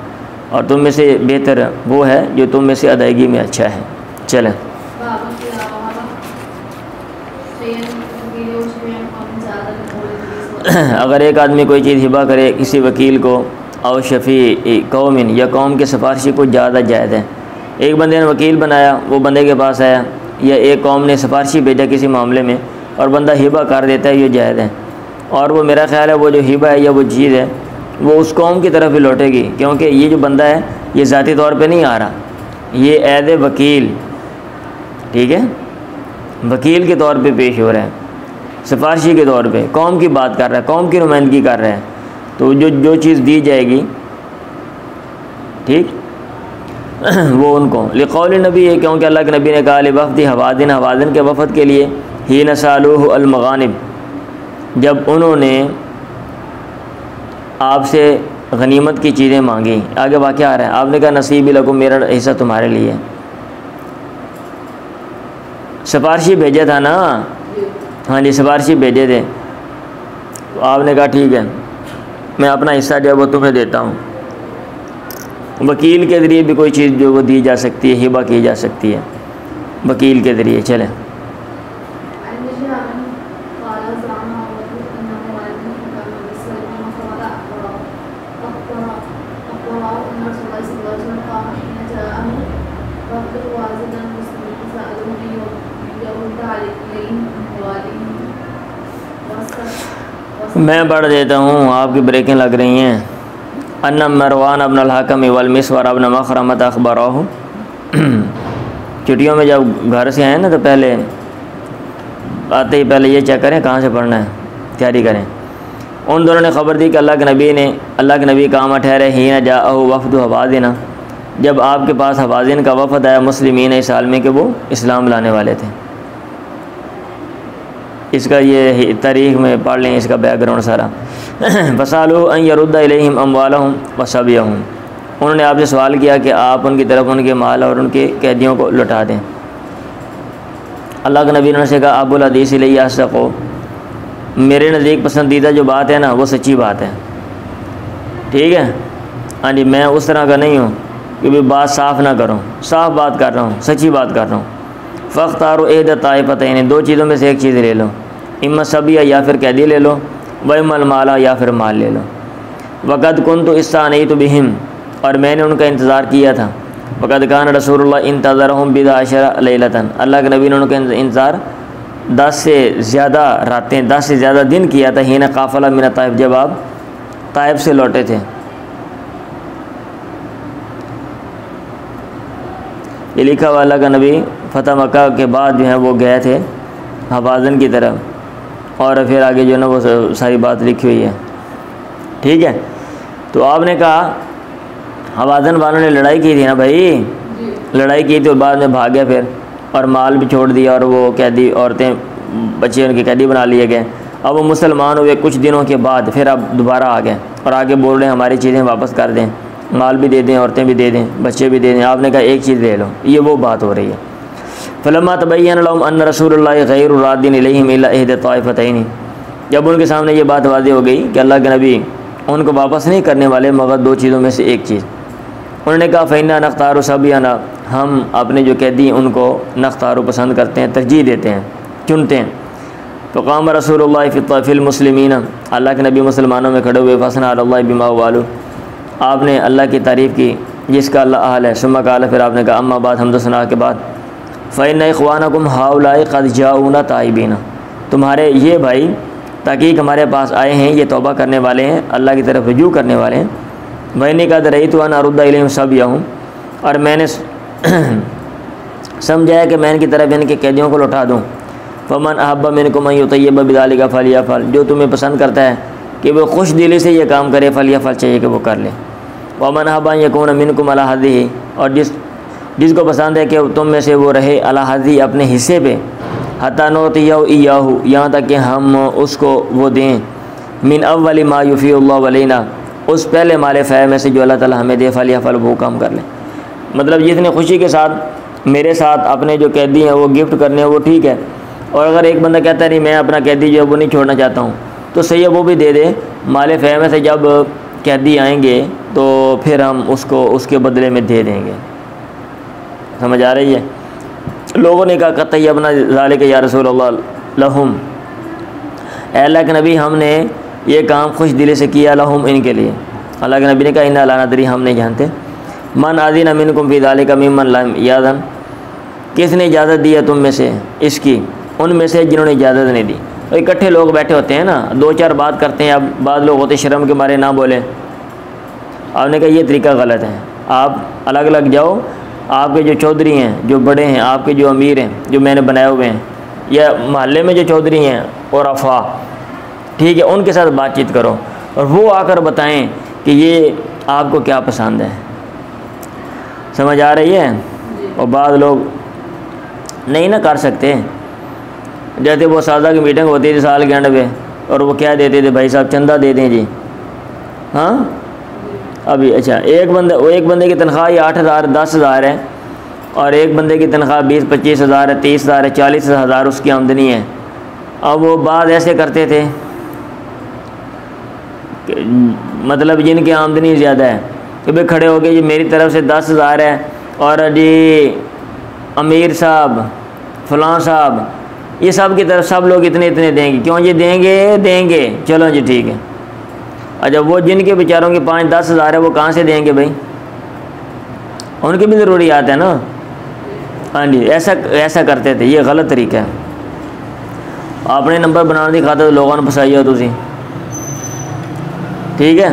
और तुम में से बेहतर वो है जो तुम में से अदायगी में अच्छा है। चलें, अगर एक आदमी कोई चीज़ हिबा करे किसी वकील को, और शफ़ी कौमिन, या कौम के सिफारशी को ज़्यादा जायज़ है। एक बंदे ने वकील बनाया, वो बंदे के पास आया, या एक कौम ने सिफारशी भेजा किसी मामले में और बंदा हिबा कर देता है, ये जायज़ है। और वो मेरा ख़्याल है वो जो हिबा है या वो चीज़ है वो उस कौम की तरफ ही लौटेगी, क्योंकि ये जो बंदा है ये ज़ाती तौर पे नहीं आ रहा, ये एज़ ए वकील, ठीक है, वकील के तौर पे पेश हो रहा है, सिफारशी के तौर पे कौम की बात कर रहा है, कौम की नुमाइंदगी कर रहा है। तो जो चीज़ दी जाएगी, ठीक वो उनको लिक़ौल नबी है, क्योंकि अल्लाह के नबी ने कहा वफ़द हवाज़िन, हवाज़िन के वफ़द के लिए ही नसालूहु अल-मग़ानिम, जब उन्होंने आपसे गनीमत की चीज़ें मांगी। आगे वाक़या आ रहा है, आपने कहा नसीब लकुम, मेरा हिस्सा तुम्हारे लिए। सिफारशी भेजा था ना, हाँ जी सिफारशी भेजे थे, तो आपने कहा ठीक है मैं अपना हिस्सा जो है वो तुम्हें देता हूँ। वकील के ज़रिए भी कोई चीज़ जो वो दी जा सकती है, हिबा की जा सकती है वकील के ज़रिए। चलें, मैं बढ़ देता हूँ, आपकी ब्रेकें लग रही हैं। अन्ना मरवान अब्न अल-हकम वल मिस्वर अब्न मखरमत अखबराहु, छुट्टियों में जब घर से आए ना तो पहले आते ही पहले ये चेक करें कहाँ से पढ़ना है, तैयारी करें। उन दोनों ने ख़बर दी कि अल्लाह के नबी कामा ठहरे ही न जा वफ़द हवाज़िना, जब आपके पास हवाज़िन का वफ़द आया मुस्लिमीन इस हाल में कि वो इस्लाम लाने वाले थे। इसका ये तारीख़ में पढ़ लें, इसका बैकग्राउंड सारा। फसालू अन यरुद्दा इलैहिम अम्वालहुम व सबियहुम, उन्होंने आपसे सवाल किया कि आप उनकी तरफ उनके माल और उनके कैदियों को लौटा दें। अल्लाह के नबी ने उनसे कहा अबुल हदीस इलैया असदक़ो, मेरे नज़दीक पसंदीदा जो बात है ना वो सच्ची बात है। ठीक है, हाँ जी, मैं उस तरह का नहीं हूँ कि भाई बात साफ़ ना करूँ, साफ़ बात कर रहा हूँ, सच्ची बात कर रहा हूँ। फ़ख्तारो एहद ताइफ़तैन, दो चीज़ों में से एक चीज़ ले लो, इम्मा सबिया या फिर कैदी ले लो, वइम्मल माला या फिर माल ले लो। वक़द कुन्तु इस्तानैतु बिहिम, और मैंने उनका इंतज़ार किया था। वक़द कान रसूलुल्लाह इंतज़रहुम बिदा अशरा लैलतन, अल्लाह के नबी ने उनका इंतज़ार 10 से ज़्यादा रातें, 10 से ज़्यादा दिन किया था। हीना काफ़ला मिन ताइफ, जब आप ताइफ से लौटे थे। ये लिखा हुआ अल्लाह का नबी फ़तह मक्का के बाद जो है वो गए थे हवाज़िन की तरफ, और फिर आगे जो है ना वो सारी बात लिखी हुई है। ठीक है, तो आपने कहा हवाज़िन वालों ने लड़ाई की थी ना भाई, लड़ाई की थी और बाद में भाग गए फिर, और माल भी छोड़ दिया, और वो कैदी औरतें बच्चे उनके कैदी बना लिए गए। अब वो मुसलमान हुए कुछ दिनों के बाद, फिर अब दोबारा आ गए और आगे बोल रहे हैं हमारी चीज़ें वापस कर दें, माल भी दे दें, औरतें भी दे दें, बच्चे भी दे दें। आपने कहा एक चीज़ ले लो, ये वो बात हो रही है। फलम्मा तबय्यन लहुम अन्न रसूलुल्लाह गैरु रादिन इलैहिम इल्ला इहदा ताइफ़तैन, जब उनके सामने ये बात वाज़ेह हो गई कि अल्लाह के नबी उनको वापस नहीं करने वाले मगर दो चीज़ों में से एक चीज़, उन्होंने कहा फ़इन्ना नख्तारु सबियाना, हम अपने जो कैदी उनको नख्तारु पसंद करते हैं, तरजीह देते हैं, चुनते हैं। तो क़ाम रसूलुल्लाह फ़िल मुस्लिमीन, अल्लाह के नबी मुसलमानों में खड़े हुए। फसना अल्लाह बिमा वालू, आपने अल्लाह की तारीफ़ की जिसका अल्लाह अहल है। सुम्मा क़ाल, फिर आपने कहा अम्मा बाद हमद सना के बाद, फ़इन्ना इख़वानकुम हाउलाई क़द जाऊना ताइबीना, तुम्हारे ये भाई ताकीक हमारे पास आए हैं, ये तौबा करने वाले हैं, अल्लाह की तरफ रुजू करने वाले हैं। मैंने कहा रही तो अना रुद्दा इलैहिम सबियहुम, और मैंने समझाया कि मैं इनकी तरफ इनके कैदियों को लौटा दूँ। फ़मन अहब्बा मिनकुम अन युतय्यब बिज़ालिका फ़लयफ़अल, जो तुम्हें पसंद करता है कि वो खुश दिली से ये काम करे, फ़लयफ़अल, चाहिए कि वो कर ले। वमन अहब्बा अन यकून मिनकुम अला हज़्ज़िही, और जिसको पसंद है कि तुम में से वो रहे अला हज़्ज़िही, अपने हिस्से पे, हत्ता नुतियहु इय्याहु, यहाँ तक कि हम उसको वो दें, मिन अव्वली मा युफ़ीउल्लाहु अलैना, उस पहले माले फ़ै में से जो अल्लाह ताला हमें दे, फ़लयफ़अल, वो काम कर ले। मतलब जितने खुशी के साथ मेरे साथ अपने जो कैदी हैं वो गिफ्ट करने हैं वो ठीक है, और अगर एक बंदा कहता है नहीं मैं अपना कैदी जो है वो नहीं छोड़ना चाहता हूँ, तो सही है वो भी दे दे। माले फ़ै में से जब कैदी आएंगे तो फिर हम उसको उसके बदले में दे देंगे। समझ आ रही है? लोगों ने कहा कतई अपना ज़ालिक या रसूलल्लाह लहुम, अल्लाह के नबी हमने ये काम खुश दिली से किया, लहुम, इनके लिए। अल्लाह के नबी ने कहा इन्ना ला नदरी, हम नहीं जानते। मन आज़िना मिनकुम फ़ी ज़ालिका मिम्मन लम याज़न, किसने इजाज़त दी है तुम में से इसकी, उनमें से जिन्होंने इजाज़त नहीं दी। तो इकट्ठे लोग बैठे होते हैं ना, दो चार बात करते हैं, अब बाद लोग होते शर्म के मारे ना बोलें। आपने कहा ये तरीका गलत है, आप अलग अलग जाओ, आपके जो चौधरी हैं, जो बड़े हैं, आपके जो अमीर हैं, जो मैंने बनाए हुए हैं, या मोहल्ले में जो चौधरी हैं और अफा, ठीक है, उनके साथ बातचीत करो और वो आकर बताएं कि ये आपको क्या पसंद है। समझ आ रही है? और बाद लोग नहीं ना कर सकते, जैसे वो सादा की मीटिंग होती थी साल के एंड पे, और वो क्या देते थे, भाई साहब चंदा दे दें जी। हाँ अभी अच्छा, एक बंदे की तनख्वाह ही 8,000 10,000 है, और एक बंदे की तनख्वाह 20-25 हज़ार है, 30,000 है, 40,000 उसकी आमदनी है। अब वो बात ऐसे करते थे, मतलब जिनकी आमदनी ज़्यादा है कि भाई खड़े हो गए जी मेरी तरफ से 10,000 है, और जी अमीर साहब, फ़लाँ साहब, ये सब की तरफ सब लोग इतने इतने देंगे। क्यों जी? देंगे, चलो जी ठीक है। अच्छा, वो जिनके बेचारों की 5-10 हज़ार है वो कहाँ से देंगे भाई? उनकी भी ज़रूरियात है ना। हाँ जी, ऐसा करते थे, ये गलत तरीका है। अपने नंबर बनाने की खातिर लोगों ने फसाई हो तुसी, ठीक है।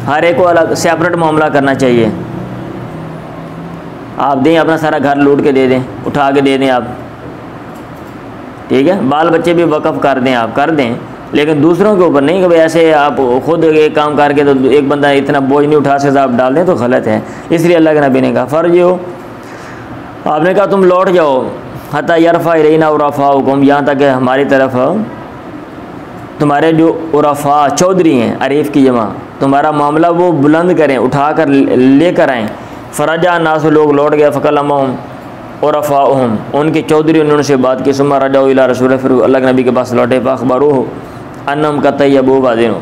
हर एक को अलग सेपरेट मामला करना चाहिए। आप दें, अपना सारा घर लूट के दे दें, उठा के दे दें आप, ठीक है। बाल बच्चे भी वक़फ़ कर दें, आप कर दें, लेकिन दूसरों के ऊपर नहीं कि भाई ऐसे आप खुद एक काम करके तो एक बंदा इतना बोझ नहीं उठा सकता, आप डाल दें तो गलत है। इसलिए अल्लाह के नबी ने कहा फ़र्ज हो, आपने कहा तुम लौट जाओ, हता यरफ़ा इलैना उरफ़ाउकुम, यहाँ तक हमारी तरफ तुम्हारे जो उरफ़ा चौधरी हैं, अरीफ़ की जमा, तुम्हारा मामला वो बुलंद करें, उठा कर लेकर आएँ। फ़रजा नास, लोग लौट गए, फ़कलमहुम उरफ़ाउहुम, उनके चौधरी उन्होंने से बात की। सुम्मा रजाउ इला रसूल, फिर अल्लाह के नबी के पास लौटे। फ़अख़बरूहु अन्नहुम कतय्यबू वाज़िनु,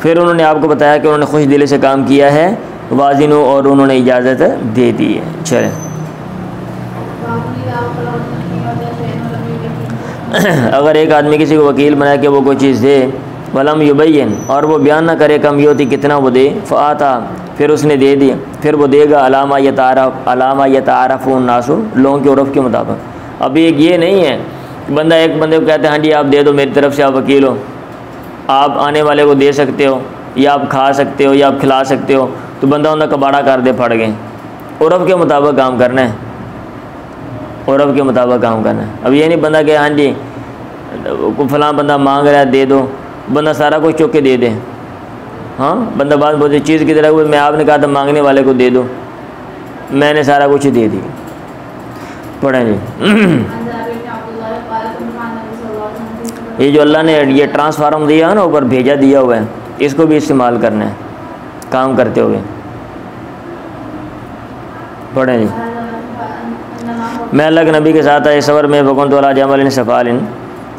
फिर उन्होंने आपको बताया कि उन्होंने खुश दिली से काम किया है, वाज़िनु, और उन्होंने इजाज़त दे दी है। चलें अगर एक आदमी किसी को वकील बनाए कि वो कोई चीज़ दे, वलम युबय्यिन, और वो बयान ना करे कम योती कितना वो दे, फ़आता, फिर उसने दे दिया, फिर वो देगा अलामा यतारफ़ुन नासु, लोगों के उर्फ़ के मुताबिक। अभी एक ये नहीं है बंदा एक बंदे को कहते हैं हाँ जी आप दे दो, मेरी तरफ से आप वकील हो, आप आने वाले को दे सकते हो, या आप खा सकते हो, या आप खिला सकते हो, तो बंदा उनका कबाड़ा कर दे, फट गए। उर्फ़ के मुताबिक काम करना है, उर्फ़ के मुताबिक काम करना है। अब ये नहीं बंदा कि हाँ जी को फलां बंदा मांग रहा है दे दो, बंदा सारा कुछ चुक के दे दे। हाँ, बंदा बात बोलते चीज़ की तरह, मैं आपने कहा था मांगने वाले को दे दो, मैंने सारा कुछ दे दिया। पढ़ें जी ये जो अल्लाह ने ये ट्रांसफार्म दिया है ना, ऊपर भेजा दिया हुआ है, इसको भी इस्तेमाल करना है काम करते हुए। पढ़ें जी मैं अल्लाह के नबी के साथ आए सफ़र में, वकुंत अला जमलिन सफ़ालिन,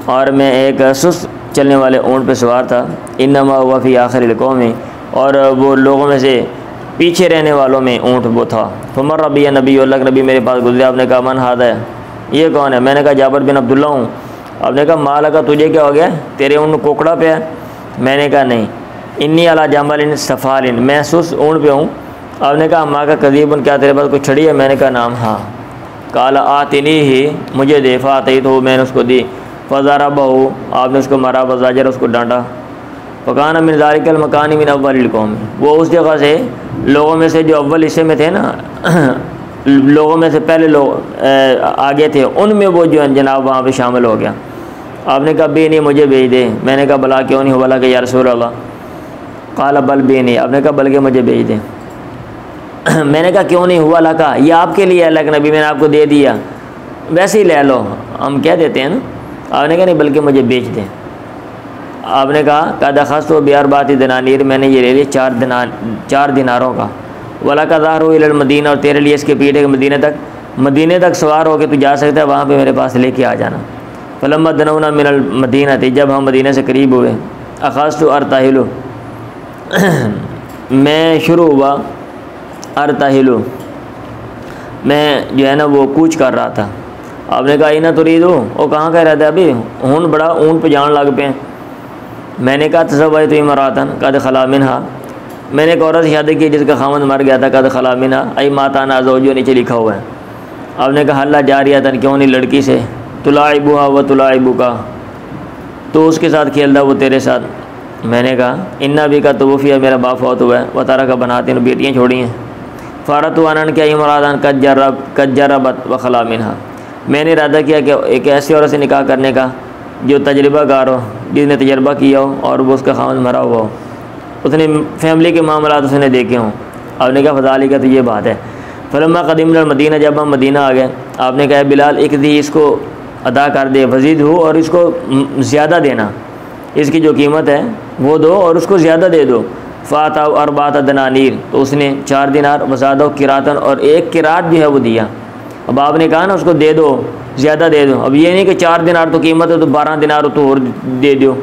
और मैं एक सुस्त चलने वाले ऊँट पे सवार था। इन्नमा हुआ फ़ी आखिरिल कौमी, और वो लोगों में से पीछे रहने वालों में ऊँट वो था। फमर रबी या नबी, अल्लाह के नबी मेरे पास गुजरे, आपने कहा मन हादा है, ये कौन है? मैंने कहा जाबिर बिन अब्दुल्ला हूँ। आपने कहा माला का तुझे क्या हो गया, तेरे ऊँट कोकड़ा पे है? मैंने कहा नहीं, इन्नी अला जमलिन सफ़ालिन, मैं सुस्त ऊँट पे हूँ। आपने कहा माँ का कदीबन, क्या तेरे पास कुछ छड़ी है? मैंने कहा नाम हाँ। काला आतिनी ही, मुझे देफा आती तो मैंने उसको दी। फ़ज़ारा बहू, आपने उसको मारा, वज़ाजर, उसको डांटा। फ़काना मिन ज़ालिकल मकानी मिन अव्वलिल कौम, वो उस जगह से लोगों में से जो अव्वल हिस्से में थे ना लोगों में से पहले लोग आगे थे, उनमें वो जो है जनाब वहाँ पे शामिल हो गया। आपने कहा बे नहीं, मुझे भेज दे। मैंने कहा भला क्यों नहीं? बोला कि या रसूल अल्लाह। काला बल बे नहीं, आपने कहा बल्कि मुझे भेज दे। मैंने कहा क्यों नहीं? हुआ लगा, ये आपके लिए अल्लाह के नबी, मैंने आपको दे दिया, वैसे ही ले लो, हम कह देते हैं ना। आपने कहा नहीं बल्कि मुझे बेच दें। आपने कहा दखास्त व बिहार बात दनानीर, मैंने ये ले लिया 4 दिनारों का। वाला का ज़ाहर इलल मदीना, और तेरे लिए इसके पीठ है मदीने तक सवार होकर तू जा सकता है, वहाँ पे मेरे पास लेके आ जाना। फलम्मा दनौना मिनल मदीना थी, जब हम मदीना से करीब हुए, अखास्तु अरताहिलु, मैं शुरू हुआ, अरताहिलु, मैं जो है ना वो कूच कर रहा था। आपने कहा इना तो रीद हो, वो कहाँ कह रहा था? अभी हूँ बड़ा ऊँट पे जान लग पे। मैंने कहा तसव्वुर तो इमरातन कद खला मिनहा, मैंने एक औरत शादी की जिसका खामन मर गया था। कद खला मिनहा आई माताना ज़ौजो, नीचे लिखा हुआ है। आपने कहा हल्ला जारियतन, क्यों नहीं लड़की से, तुलाइबुहा व तुलाइबुका, तो उसके साथ खेलता वो तेरे साथ। मैंने कहा इन्ना भी का तवफ़िया, मेरा बाप फौत हुआ है, व तारा का बनाते हैं, बेटियाँ छोड़ी हैं। फ़ारत वानन क्या इमरातन कद जरबत व खला मिनहा, मैंने इरादा किया कि एक ऐसी औरत से निकाह करने का जो तजर्बाकार हो, जिसने तजर्बा किया हो और वो उसका खामन मरा हुआ हो, उसने फैमिली के मामलात उसने देखे हों। आपने कहा फ़ज़ालिक का, तो ये बात है। फलम्मा क़दीमना मदीना, जब हम मदीना आ गए, आपने कहा बिलाल एक दी इसको अदा कर दे, वज़ीद हो, और इसको ज़्यादा देना, इसकी जो कीमत है वो दो और उसको ज़्यादा दे दो। फ़ाता अरबात दनानीर, तो उसने 4 दिनार वज़ादो किरातन, और एक किरात जो है वो दिया। अब आपने कहा ना उसको दे दो, ज़्यादा दे दो। अब ये नहीं कि 4 दिनार तो कीमत है तो 12 दिनार तो और दे दो।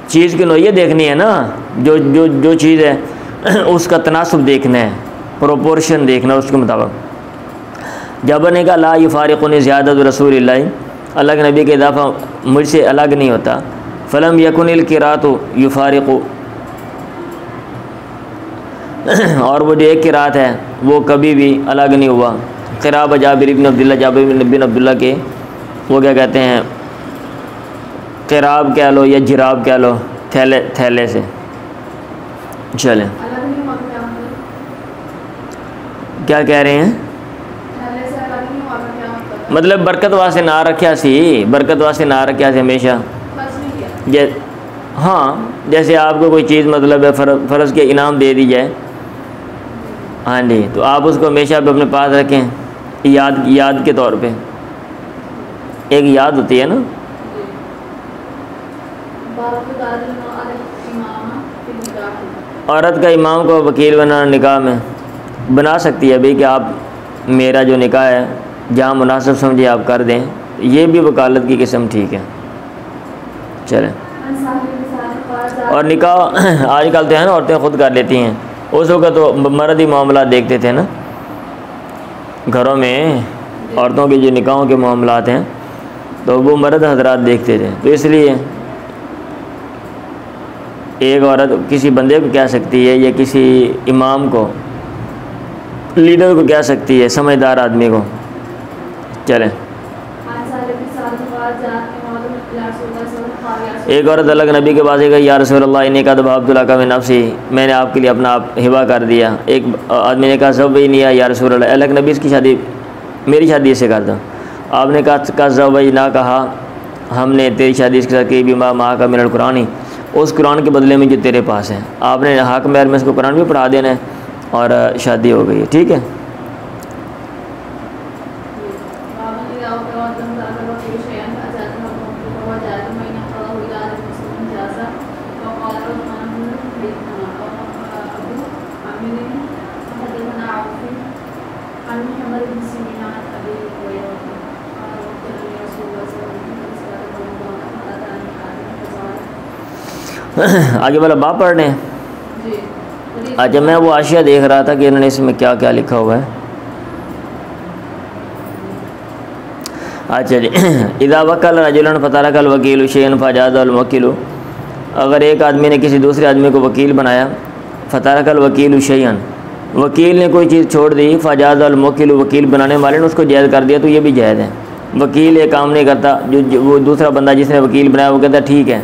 चीज़ की नौइयत देखनी है ना, जो चीज़ है उसका तनासुब देखना है, प्रोपोर्शन देखना उसके मुताबिक। जब ने कहा ला युफ़ारिक़ुनी ज़ियादतु रसूलिल्लाह, अल्लाह के नबी के इज़ाफ़ा मुझसे अलग नहीं होता। फ़लम यकुनिल किरातु युफ़ारिक़ु, और वो जो एक किरात है वो कभी भी अलग नहीं हुआ। क़िराब जाबिर बिन अब्दुल्ला, जाबिर बिन अब्दुल्ला के वो क्या कहते हैं, क़िराब कह लो या जिराब कह लो, थैले से। चलें क्या कह रहे हैं? मतलब बरकत वास्ते ना रखा सी, बरकत वास्ते ना रखा सी हमेशा। हाँ, जैसे आपको कोई चीज़ मतलब है फ़र्ज़ के इनाम दे दी जाए, हाँ जी, तो आप उसको हमेशा अपने पास रखें, याद के तौर पे। एक याद होती है ना। औरत का इमाम को वकील बनाना निकाह में बना सकती है भाई कि आप मेरा जो निकाह है जहाँ मुनासिब समझे आप कर दें, ये भी वकालत की किस्म ठीक है। चलें। और निकाह आजकल तो है ना, औरतें ख़ुद कर लेती हैं। उस वक्त तो मर्द ही मामला देखते थे ना, घरों में औरतों के जो निकाहों के मामलात हैं तो वो मर्द हजरात देखते थे। तो इसलिए एक औरत किसी बंदे को कह सकती है या किसी इमाम को, लीडर को कह सकती है, समझदार आदमी को। चलें। एक औरत अलग नबी के पास गई, या रसूलल्लाह इन्नी का दबाब्दुल्ला का मैं नफ्सी, मैंने आपके लिए अपना आप हिबा कर दिया। एक आदमी ने कहा सब ही नहीं है या रसूलल्लाह, अलग नबी इसकी शादी मेरी शादी इससे कर दो। आपने कहा ज़वई ना कहा, हमने तेरी शादी इसके साथ की भी माँ का मिनल कुरानी, उस कुरान के बदले में जो तेरे पास है। आपने हक महर में इसको कुरान भी पढ़ा देना है और शादी हो गई है। ठीक है। आगे वाला बाप पढ़ रहे हैं। अच्छा, मैं वो आशिया देख रहा था कि इन्होंने इसमें क्या क्या लिखा हुआ है। अच्छा जी, इदा वकल रजुलन फतरकल वकील शैन फजादल वकील, अगर एक आदमी ने किसी दूसरे आदमी को वकील बनाया, फतरकल वकील शैन, वकील ने कोई चीज़ छोड़ दी, फजादल वकील, वकील बनाने वाले ने उसको जायज़ कर दिया, तो ये भी जायज़ है। वकील ये काम नहीं करता, जो वो दूसरा बंदा जिसने वकील बनाया वो कहता ठीक है,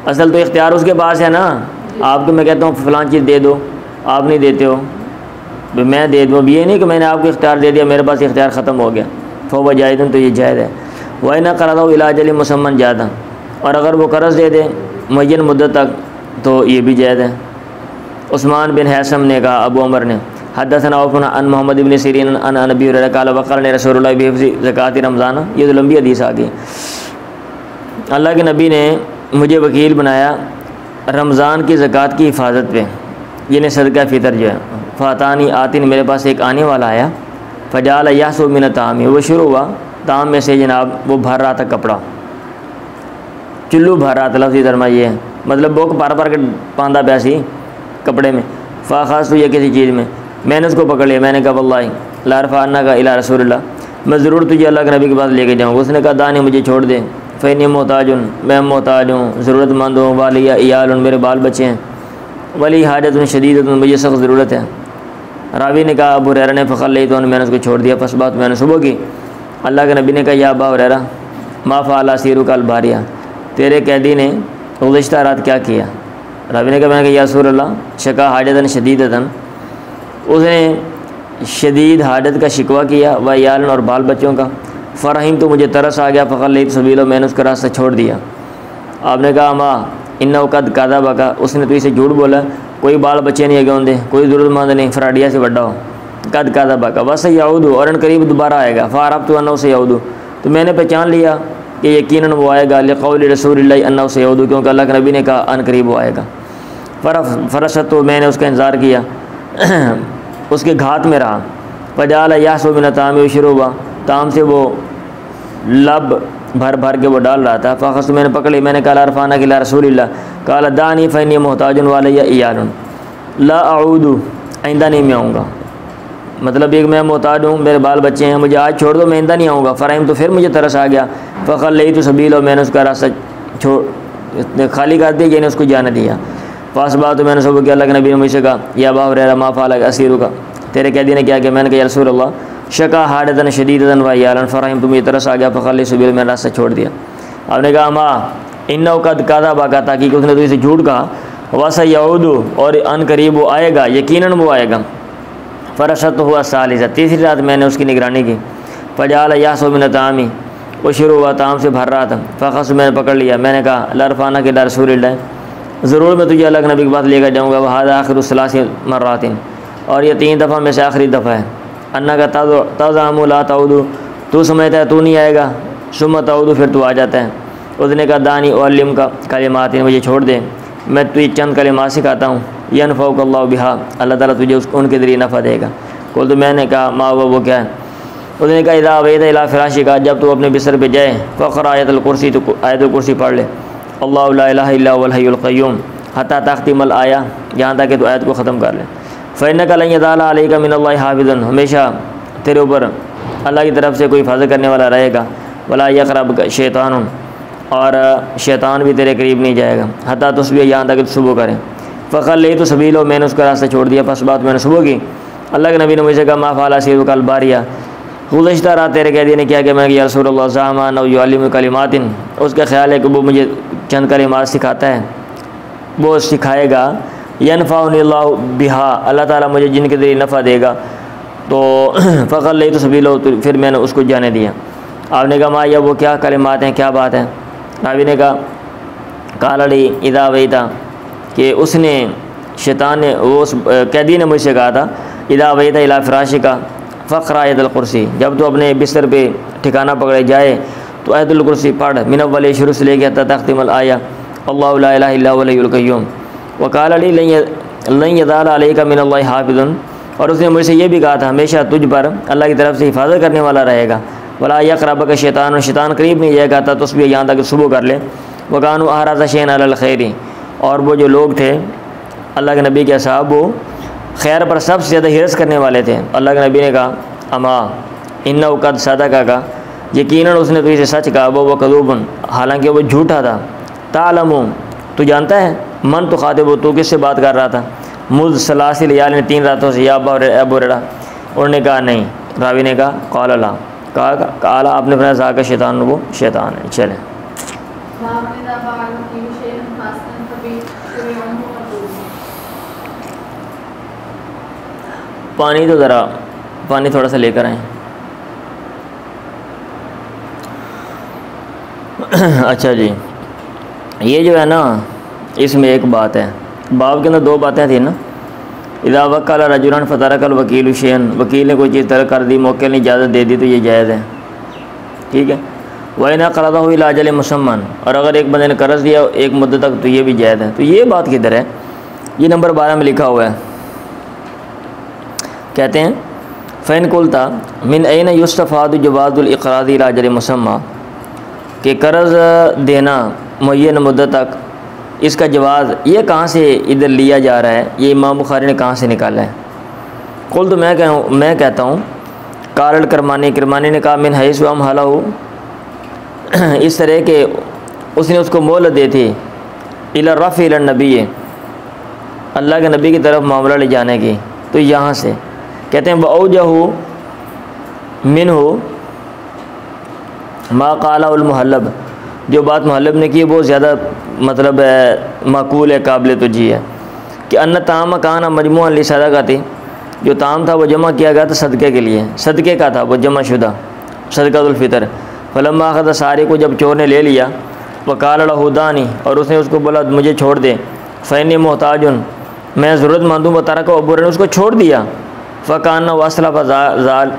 असल तो इख्तियार उसके पास है ना। आपको मैं कहता हूँ फ़लाँ चीज़ दे दो, आप नहीं देते हो, तो मैं दे दूँ। ये नहीं कि मैंने आपको इख्तियार दे दिया, मेरे पास इख्तियार ख़त्म हो गया, फ़ौवा जायज़न, तो ये जायज़ है। वही ना करा था इलाजली मुसम्मन ज़्यादा, और अगर वो कर्ज़ दे दे मुअय्यन मुद्दत तक तो ये भी जायज़ है। उस्मान बिन हैसम ने कहा, अबू उमर ने, हद्दसना अन मोहम्मद इब्न सिरीन अन नबी क़ाल वक़ल रसूलुल्लाह बिहिफ़्ज़ि ज़कात रमज़ान, ये तो लंबी हदीस आ गई। अल्लाह के नबी ने मुझे वकील बनाया रमज़ान की ज़कात की हिफाजत पे, यानी सदका फ़ितर जो है। फ़ातानी आतिन, मेरे पास एक आने वाला आया, फ़जाल यासु मिन तामी, वो शुरू हुआ ताम में से जनाब वो भर रहा था कपड़ा, चुल्लू भर रहा था, लफ्ज़ी तर्जुमा ये है, मतलब बुक पार के पांदा पैसी कपड़े में। फ़ाख़ास तो यह किसी चीज़ में, मैंने उसको पकड़ लिया, मैंने कहा वल्लाहि ला रफ़अन्ना का इला रसूलिल्लाह, मैं ज़रूर तुझे अल्लाह के नबी के पास लेके जाऊँगा। उसने कहा दानी, मुझे छोड़ दे, फ़ैनी मोहताजुन, मैं मोहताज हूँ, ज़रूरतमंद हूँ, वालिया इयाल, मेरे बाल बच्चे हैं, वली हाजत शदीद, मुझे सख्त ज़रूरत है। रावी ने कहा, अबू हुरैरा ने फ़क़ल तो मैंने उसको छोड़ दिया। फस बात मैंने सुबह की, अल्लाह के नबी ने कहा, या अबा हुरैरा मा फ़अल सीरु कल बारिया, तेरे कैदी ने गुज़िश्ता रात क्या किया। रावी ने कहा, मैंने कहा या रसूल अल्लाह शका हाजतन शदीदतन, उसने शदीद हाजत का शिकवा किया, व यालन, और बाल बच्चों का। फ़रहीम, तो मुझे तरस आ गया, फ़क़ल सबीलो, मैंने उसका रास्ता छोड़ दिया। आपने कहा माँ इन्ना कद कादा बका, उसने तो इसे झूठ बोला, कोई बाल बच्चे नहीं है होंगे, कोई ज़रूरतमंद नहीं, फराडिया से बड़ा हो, कद कादा बका बस याऊदू, और करीब दोबारा आएगा। फ़ारब तो अन्ना से याऊदू, तो मैंने पहचान लिया कि यकीनन वो आएगा, लिक़ौलि रसूलिल्लाह अन्ना से याऊदू, क्योंकि अल्लाह के नबी ने कहा अन करीब वो आएगा। फ़रसत, तो मैंने उसका इंतज़ार किया, उसके घात में रहा। फजाल यासु मिन तामी, शुरू हुआ ताम से वो लब भर भर के वो डाल रहा था। फ़ाख़स, मैंने पकड़ी, मैंने कहा अरफ़ाना कि ला रसूलिल्लाह, काला दानी फ़ैनी मोहताजुन वालिया इयालुन ला आऊदू, आइंदा नहीं मैं आऊँगा, मतलब एक मैं मोहताज हूँ, मेरे बाल बच्चे हैं, मुझे आज छोड़ दो, मैं आइंदा नहीं आऊँगा। फ़रहीम, तो फिर मुझे तरस आ गया, फ़क़ल तो सबील, और मैंने उसका रास्ता छोड़ खाली कर दिया, यानी उसको जाने दिया। पास बात, तो मैंने सुबह किया, अल्लाह के नबी ने मुझसे कहा, या अबा हुरैरा मा फ़अल असीरु का, तेरे कैदी ने क्या किया। मैंने कहा या रसूल अल्लाह शका हादतन शदीदतन व यालन, फ़रहीम, तो मुझे तरस आ गया, फ़क़ल सबील, मैंने रास्ता छोड़ दिया। आपने कहा माँ इन्ना कद कादा बाका, ताकि उसने तो इसे झूठ कहा, वसा याऊदू, और अन करीब वो आएगा, यकीनन वो आएगा। फ़रशत हुआ सालिसा, तीसरी रात मैंने उसकी निगरानी की। फजाल यासु मिन तामी, वो शुरू हुआ, ताम से भर रहा था। फ़खस मैंने पकड़ लिया, मैंने कहा लरफ़ाना के डर रसूलिल्लाह, ज़रूर मैं तुझे अलग नबी के पास लेकर जाऊँगा। वह आखिर सलासी मर्रातिन, और ये 3 दफ़ा में से आखिरी दफ़ा है। अन्ना का ताज़ामु ला ताउदू, तू समझता है तू नहीं आएगा, सुम्मा ताउदू, फिर तू आ जाता है। उसने कहा दानी उअल्लिम का कलिमात, मुझे छोड़ दे, मैं तुझे चंद कलिमात सिखाता हूँ। यनफ़उकल्लाहु बिहा, अल्लाह ताला तुझे उनके ज़रिए नफ़ा देगा। कुल तो मैंने कहा माँ वो क्या है? उसने कहा इदा अवैता इला फ़िराशी का, जब तू अपने बिस्तर पे जाए फ़क़रा आयतुल कुर्सी, तो आयतुल कुर्सी पढ़ ले, अल्लाहु ला इलाहा इल्ला हुवल हय्युल क़य्यूम हत्ता तख़्तिमल आया, यहाँ तक कि तू आयत को ख़त्म कर ले। फ़इन्नका लन यज़ाला अलैका मिनल्लाहि हाफ़िज़ुन, हमेशा तेरे ऊपर अल्लाह की तरफ से कोई हिफाज़त करने वाला रहेगा। वला यक़रबुका शैतानुन, और शैतान भी तेरे करीब नहीं जाएगा। हत्ता तुस्बिह, यहाँ तक कि सुबह करें। फ़क़ल्लैतु तो सबीलो, मैंने उसका रास्ता छोड़ दिया, बस बात मैंने सुबह की। अल्लाह के नबी ने मुझे कहा मा फ़अला सीरुकल बारिया, गुज़श्ता रात तेरे कैदी ने क्या कि मैं या रसूलल्लाह ज़अमा अन्नहु युअल्लिमु कलिमातिन, उसका ख़्याल है कि वो मुझे चंद कलिमात सिखाता है, वो सिखाएगा। यनफ़अनिल्लाहु बिहा, अल्लाह ताला मुझे जिनके ज़रिए नफ़ा देगा। तो फ़क़ल्लैतु सबीलो, तो फिर मैंने उसको जाने दिया। आपने कहा माँ या वो क्या कलिमात हैं, क्या बात है? रावी ने कहा कालड़ी इदा वैता, कि उसने शैतान ने, वो उस कैदी ने मुझसे कहा था इदा वैता इला फ़िराशिका फ़क़रा आयतुल कुर्सी, जब तो अपने बिस्तर पे ठिकाना पकड़े जाए तो आयतुल कुर्सी पढ़, मिन अव्वल, शुरू से लेकर हत्ता तख़्तिमल आया, अल्लाहु ला इलाहा इल्ला हुवल हय्युल क़य्यूम व क़ाल ली लन यज़ाला अलैका मिनल्लाहि हाफ़िज़ुन, और उसने मुझसे ये भी कहा था हमेशा तुझ पर अल्लाह की तरफ से हिफाजत करने वाला रहेगा। वला यक़रबुका शैतान, शैतान करीब नहीं जाएगा, था तो उसमें यहाँ तक सुबह कर ले। वकानु अहरज़ शैअन अलल खैरी, और वो जो लोग थे अल्लाह के नबी के साहब, वो खैर पर सबसे ज़्यादा हिरस करने वाले थे। अल्लाह के नबी ने कहा अमा इन्नहु क़द सदक़का का, यकीनन उसने तो इसे सच कहा, वो कज़ूबुन, हालांकि वो झूठा था। तालमु, तू जानता है, मन तो खातिब, तू किससे बात कर रहा था? मुझ सलासिल याल, 3 रातों से, या अबू हुरैरा। उन्होंने कहा नहीं। रावी ने कहा क़ाल ला, कहा आपने अपना ज़ा का शैतान, वो शैतान है। चले पानी तो ज़रा, पानी थोड़ा सा लेकर आए। अच्छा जी, ये जो है ना, इसमें एक बात है, बाब के अंदर 2 बातें थी ना। इदा वक्कल रजुलन फतरकल वकील शैअन, वकील ने कोई चीज़ तरक कर दी, मौके ने इजाज़त दे दी, तो ये जायज़ है, ठीक है। वइन क़रज़हु इला अजल मुसम्मन, और अगर एक बंदे ने कर्ज़ दिया एक मुद्दत तक, तो ये भी जायज़ है। तो ये बात किधर है? ये नंबर 12 में लिखा हुआ है। कहते हैं फ़ैन कुलता मिन ऐन युस्तफ़ादु जवाज़ुल इक़राज़ इला अजल मुसम्मा, कि कर्ज़ देना मुअय्यन मुद्दत तक, इसका जवाज़ ये कहाँ से इधर लिया जा रहा है, ये इमाम बुखारी ने कहाँ से निकाला है? कुल तो मैं कहता हूँ क़ाल करमानी ने कहा मिन हैसु अमहलहु, इस तरह के उसने उसको मोहलत दी थी, इला रफ़ी इला नबी, अल्लाह के नबी की तरफ मामला ले जाने की। तो यहाँ से कहते हैं वऔजहु मिनहु मा क़ालहुल मुहल्लब, जो बात मुहल्लब ने की वो ज़्यादा मतलब माकूल है, काबिल तुजी है, कि अन्न ताम काना मजमूअन ली सदक़ाती, जो ताम था वो जमा किया गया था सदक़े के लिए, सदक़े का था वो जमा शुदा, सदक़ातुल फ़ितर। फलम्मा अख़ज़ सारी को, जब चोर ने ले लिया, वक़ाल लहु दानी, और उसने उसको बोला मुझे छोड़ दे, फ़इन्नी मुहताजुन, मैं ज़रूरतमंद हूँ, बतारा को अबू ने उसको छोड़ दिया। फ़काना वसलफ़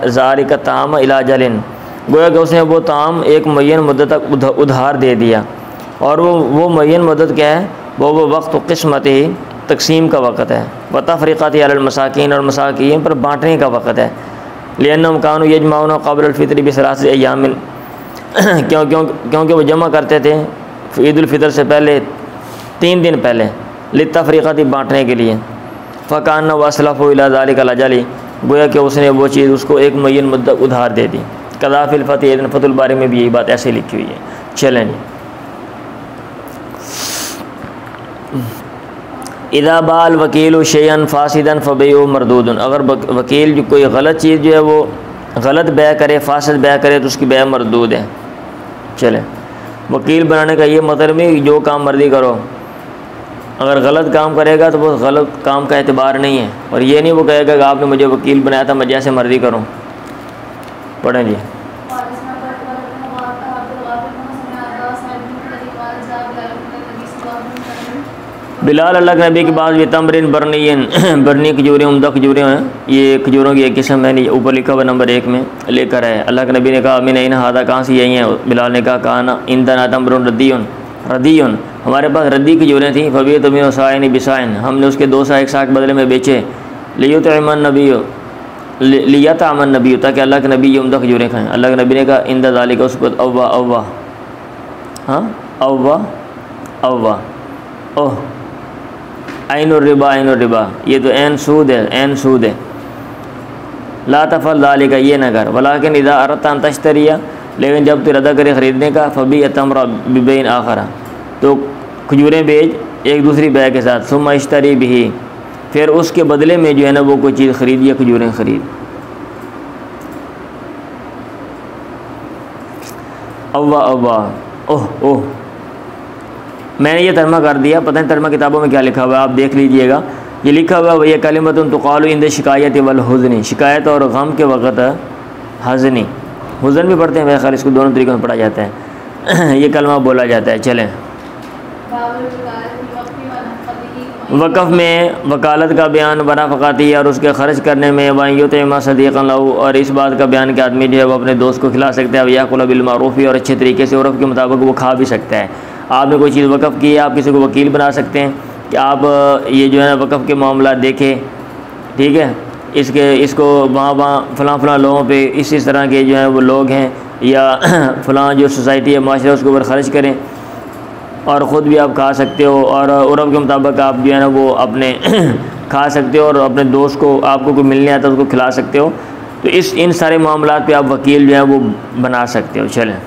ज़ालिका ताम इला अजलिन, गोया कि उसने वो ताम एक मुअय्यन मुद्दत तक उधार दे दिया, और वो मुअय्यन मुद्दत क्या है? वो वक्त क़िस्मत ही, तकसीम का वक़्त है, व तफ़रीक़ात अलल मसाकीन, और मसाकीन पर बाँटने का वक़्त है। लिअन्नहुम कानू यजमाऊन क़ब्ल अल-फ़ित्र बिसलासति अय्यामिन, क्योंकि वो जमा करते थे ईद उल फ़ितर से पहले 3 दिन पहले, लित्तफ़रीक़ाति, बाँटने के लिए। फ़काना वसलफ़ु इला ज़ालिकल अजली, गोया कि उसने वो चीज़ उसको एक मुअय्यन मुद्दत उधार दे दी। कज़ाफ़िल फ़तह, फ़तहुल बारी में भी यही बात ऐसे लिखी हुई है। चलें जी, इदा बाल वकील शैअन फ़ासिदन फ़बैउ मरदूदन, अगर वकील जो कोई गलत चीज़ जो है वो गलत बै करे, फासिद बै करे, तो उसकी बै मरदूद है। चले, वकील बनाने का ये मतलब नहीं जो काम मर्जी करो, अगर गलत काम करेगा तो वो गलत काम का एतबार नहीं है, और ये नहीं वो कहेगा कि आपने मुझे वकील बनाया था मैं जैसे मर्जी करूँ। पढ़ें जी। बिलाल अल्लाह के नबी के बाद ये तमरिन बरनी खजूरें, उम्दा खजूरें हैं, ये खजूरों की एक किस्म है। नहीं ऊपर लिखा हुआ नंबर 1 में लेकर है। अल्लाह के नबी ने कहा अमीन इन हादा, कहाँ से यही है? बिलाल ने कहा ना इंदना तमरुन रदीन, हमारे पास रद्दी खजूरें थी। फबी तमीन साइन बिसाइन, हमने उसके 2 सा 1 सा के बदले में बेचे। लियो तमन नबी लिया तामन नबी, ताकि अल्लाह के नबी ये उम्दा खजूरें खाएँ। अल्लाह के नबी ने कहा इंदा दालिक, उस पर अव्वा अव्वा, हाँ अव्वा अव्वा ओह ऐन रिबा, ये तो ऐन सूद है, ऐन सूद है। ला तफल दालिका, ये न कर। वलाकिन इदा अरता तश्तरिया, लेकिन जब तू इरादा करे ख़रीदने का, फ़बी तमरा बिबैन आखरा, तो खजूरें बेच एक दूसरी बै के साथ। सुम्मा इश्तरी बिही, फिर उसके बदले में जो है ना वो कोई चीज़ ख़रीद या खजूरें ख़रीद। अव्वा अव्वा ओह ओह, मैंने ये तर्जमा कर दिया, पता नहीं तर्जमा किताबों में क्या लिखा हुआ है, आप देख लीजिएगा। ये लिखा हुआ है वही कलिमतुन तुक़ालु इंद शिकायत वल हुज़्नी, शिकायत और गम के वक़्त हज़नी, हुज़न भी पढ़ते हैं मेरे ख्याल, इसको दोनों तरीक़ों में पढ़ा जाता है। ये कलमा बोला जाता है। चलें, वक़फ़ में वकालत का बयान, बना फ़क़ाती और उसके ख़र्च करने में, वायुतमा सदीक़न लहू, और इस बात का बयान कि आदमी जो है वो अपने दोस्त को खिला सकता है। याकुल बिल मारूफ़ी, और अच्छे तरीके से उर्फ़ के मुताबिक वो खा भी सकता है। आपने कोई चीज़ वक़फ़ की है, आप किसी को वकील बना सकते हैं कि आप ये जो है ना वक़फ़ के मामला देखें, ठीक है, इसको वहाँ फ़लाँ लोगों पे इस तरह के जो है वो लोग हैं, या फ़लाँ जो सोसाइटी है माशरा उसके ऊपर ख़र्च करें, और ख़ुद भी आप खा सकते हो, और उर्फ़ के मुताबिक आप जो है ना वो अपने खा सकते हो, और अपने दोस्त को, आपको कोई मिलने आता है उसको खिला सकते हो। तो इन सारे मामलात पे आप वकील जो है वो बना सकते हो। चलें,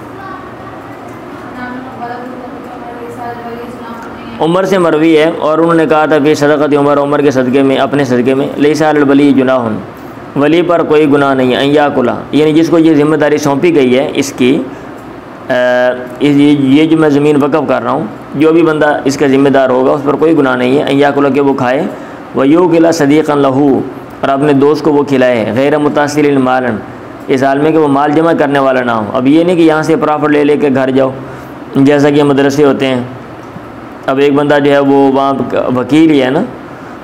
उमर से मरवी है, और उन्होंने कहा था कि सदक़त उमर के सदक़े में, अपने सदक़े में, लैसा अल वली जुनाहुन, वली पर कोई गुनाह नहीं है। अय्याकुला, यानी जिसको ये ज़िम्मेदारी सौंपी गई है इसकी, ये जो मैं ज़मीन वक़फ़ कर रहा हूँ, जो भी बंदा इसका ज़िम्मेदार होगा उस पर कोई गुनाह नहीं है। अय्याकुला के वो खाए, वयू किला सदीक़न लहू, और अपने दोस्त को वो खिलाए, गैर मुतासिल मालन, इस हाल में कि वो माल जमा करने वाला ना हो। अब ये नहीं कि यहाँ से प्रॉफिट ले लेके घर जाओ, जैसा कि मदरसे होते हैं। अब एक बंदा जो है वो वहाँ वकील ही है ना,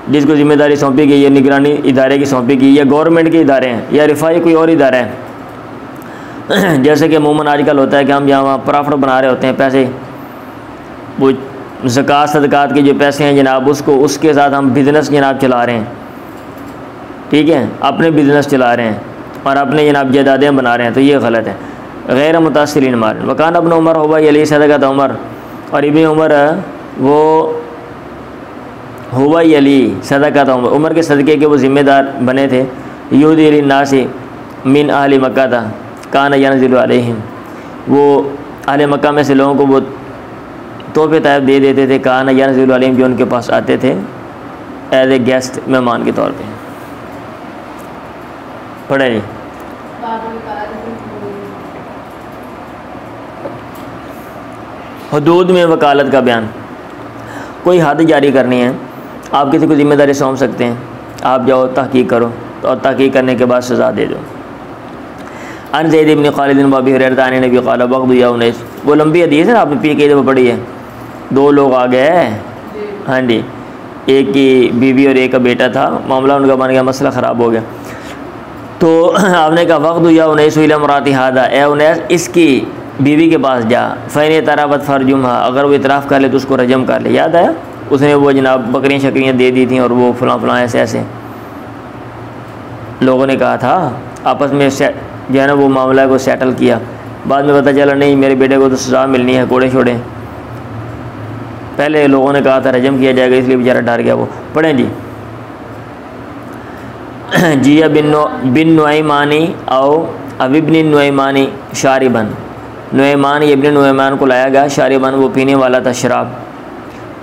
जिसको ज़िम्मेदारी सौंपी गई है, निगरानी इदारे की सौंपी गई, या गवर्नमेंट के इदारे हैं, या रिफाई कोई और इदारा है। जैसे कि अमूमन आजकल होता है कि हम जहाँ वहाँ प्रॉफिट बना रहे होते हैं, पैसे वो ज़कात सदक़ात के जो पैसे हैं जनाब, उसके साथ हम बिज़नेस जनाब चला रहे हैं, ठीक है, अपने बिज़नेस चला रहे हैं और अपने जनाब जायदादें बना रहे हैं, तो ये गलत है। गैर मुतासिलिन माल, वकान इब्न उमर हुआ यली सदक़त उमर, और इब्न उमर वो हुआ यली सदक़त उमर के सदक़े के वो ज़िम्मेदार बने थे। यूदी लिन्नासी मिन अहली मक्का था, कान यनज़िलु अलैहिम, वो अहले मक्का में से लोगों को वो तोहफ़े तैब दे देते थे। कान यनज़िलु अलैहिम, जो उनके पास आते थे एज ए गेस्ट, मेहमान के तौर पे। पढ़े नहीं, हदूद में वकालत का बयान, कोई हद जारी करनी है, आप किसी को ज़िम्मेदारी सौंप सकते हैं, आप जाओ तहकीक करो, और तहकीक करने के बाद सज़ा दे दो। अन ज़ैद इब्न खालिद बिन अबी हुरैरा ने नबी क़ाल बग़्दु या उनैस, वो लंबी हदीस है, आपने पी के दफ़ा पढ़ी है। 2 लोग आ गए, हाँ जी, एक की बीवी और एक का बेटा था, मामला उनका बन गया, मसला ख़राब हो गया। तो आपने कहा वक़्दु या उनैस इला मराती हादा, ए उनैस इसकी बीवी के पास जा, फ़ैन तराबत फ़रजुम, अगर वो इतराफ़ कर ले तो उसको रजम कर ले। याद आया, उसने वो जनाब बकरियाँ शकरियाँ दे दी थी, और वो फ़लाँ ऐसे ऐसे लोगों ने कहा था, आपस में जो है ना वो मामला को सेटल किया। बाद में पता चला नहीं, मेरे बेटे को तो सज़ा मिलनी है, कोड़े छोड़े। पहले लोगों ने कहा था रजम किया जाएगा, इसलिए बेचारा डर गया वो। पढ़ें जी, जिया बिन नुआइमानी और इब्न नुआइमानी शारिबन, नुआइमान इब्न नुआइमान को लाया गया, शारिबन वो पीने वाला था शराब।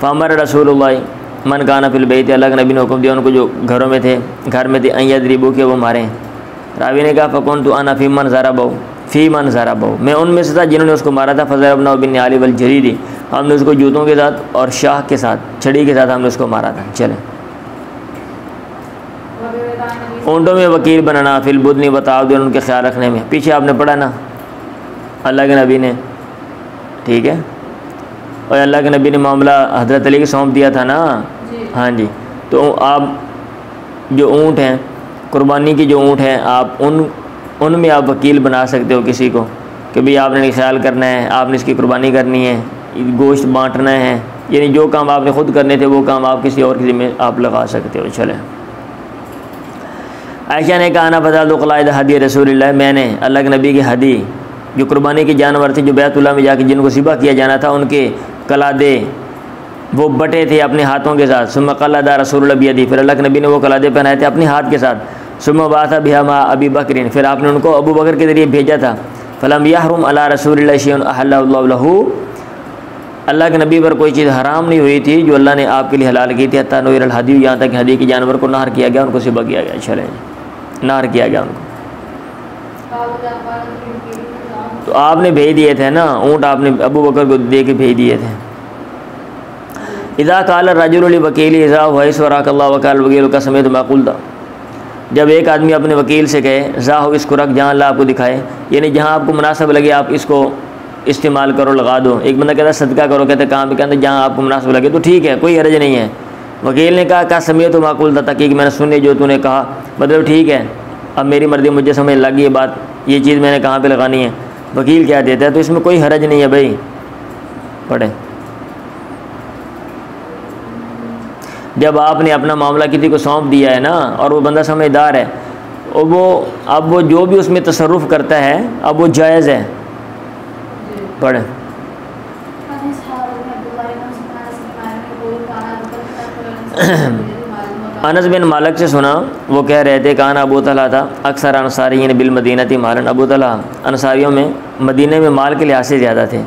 फ़अमर रसूलुल्लाह मन काना फिल बैत, अल्लाह के नबी ने हुक्म दिया उनको जो घरों में थे, घर में थे, अयदरिबू के वो मारें। रावी ने कहा फ़कुन तो अना फ़ीमन ज़राबहु, मैं उनमें से था जिन्होंने उसको मारा था। फ़ज़रबना बिन आली वल जरीदी, हमने उसको जूतों के साथ और शाह के साथ, छड़ी के साथ हमने उसको मारा था। चलें, ऊँटों में वकील बनाना, फिल बुदनी बताओ दे, उनके ख्याल रखने में, पीछे आपने पढ़ा ना अल्लाह के नबी ने, ठीक है। और अल्लाह के नबी ने मामला हज़रत अली को सौंप दिया था ना। हाँ जी, तो आप जो ऊँट हैं, कुर्बानी की जो ऊँट हैं, आप उनमें आप वकील बना सकते हो किसी को कि भाई आपने ख्याल करना है, आपने इसकी कुर्बानी करनी है, गोश्त बांटना है, यानी जो काम आपने ख़ुद करने थे वो काम आप किसी और की ज़िम्मे आप लगा सकते हो। चले, आयशा ने कहा ना बदल दो क़लाइद हदी रसूलुल्लाह, मैंने अल्लाह के नबी की हदी जो कुर्बानी के जानवर थे जो बैतुल्लाह में जाके जिनको ज़िबा किया जाना था उनके कलादे वो बटे थे अपने हाथों के साथ। सुम्मा क़लदा रसूलुल्लाह बियदी, फिर अल्लाह के नबी ने वो कलादे पहनाए थे अपने हाथ के साथ। सुम्मा बासा बिहा मा अबी बकरिन, फिर आपने उनको अबू बकर के ज़रिए भेजा था। फ़लम यहरुम अला रसूलिल्लाह शैअन अहल्लहु लहू, अल्लाह के नबी पर कोई चीज़ हराम नहीं हुई थी जो अल्लाह ने आपके लिए हलाल की थी। हत्ता नुइरल हदी, यहाँ तक हदी के जानवर को नहर किया गया, उनको ज़िबा किया गया। चले, नहर किया गया उनको। तो आपने भेज दिए थे ना ऊँट, आपने अबू बकर को दे के भेज दिए थे। इज़ा काल रजुल वकील इज़ा वैसराकल्ला वकाल वकील का समेत माकुल था, जब एक आदमी अपने वकील से कहे ज़ाहो इसको रख जहाँ अल्लाह आपको दिखाए, यानी जहाँ आपको मुनासिब लगे आप इसको इस्तेमाल करो, लगा दो। एक बंदा कहता है सदका करो, कहते कहाँ पे, कहते जहाँ आपको मुनासिब लगे, तो ठीक है, कोई हर्ज नहीं है। वकील ने कहा समेत माकुल था, ताकि मैंने सुने जो तूने कहा, मतलब ठीक है, अब मेरी मर्ज़ी, मुझे समझ लगी ये बात, ये चीज़ मैंने कहाँ पर लगानी है। वकील क्या देता है, तो इसमें कोई हर्ज नहीं है भाई। पढ़े, जब आपने अपना मामला किसी को सौंप दिया है ना और वो बंदा समझदार है, और वो अब वो जो भी उसमें तसर्रुफ़ करता है अब वो जायज़ है। पढ़े, अनस बिन मालिक से सुना, वो कह रहे थे कान अबू तलहा था अक्सर अंसारियन बिल मदीनती मालन, अबू तलहा अंसारियों में मदीने में माल के लिहाज से ज़्यादा थे।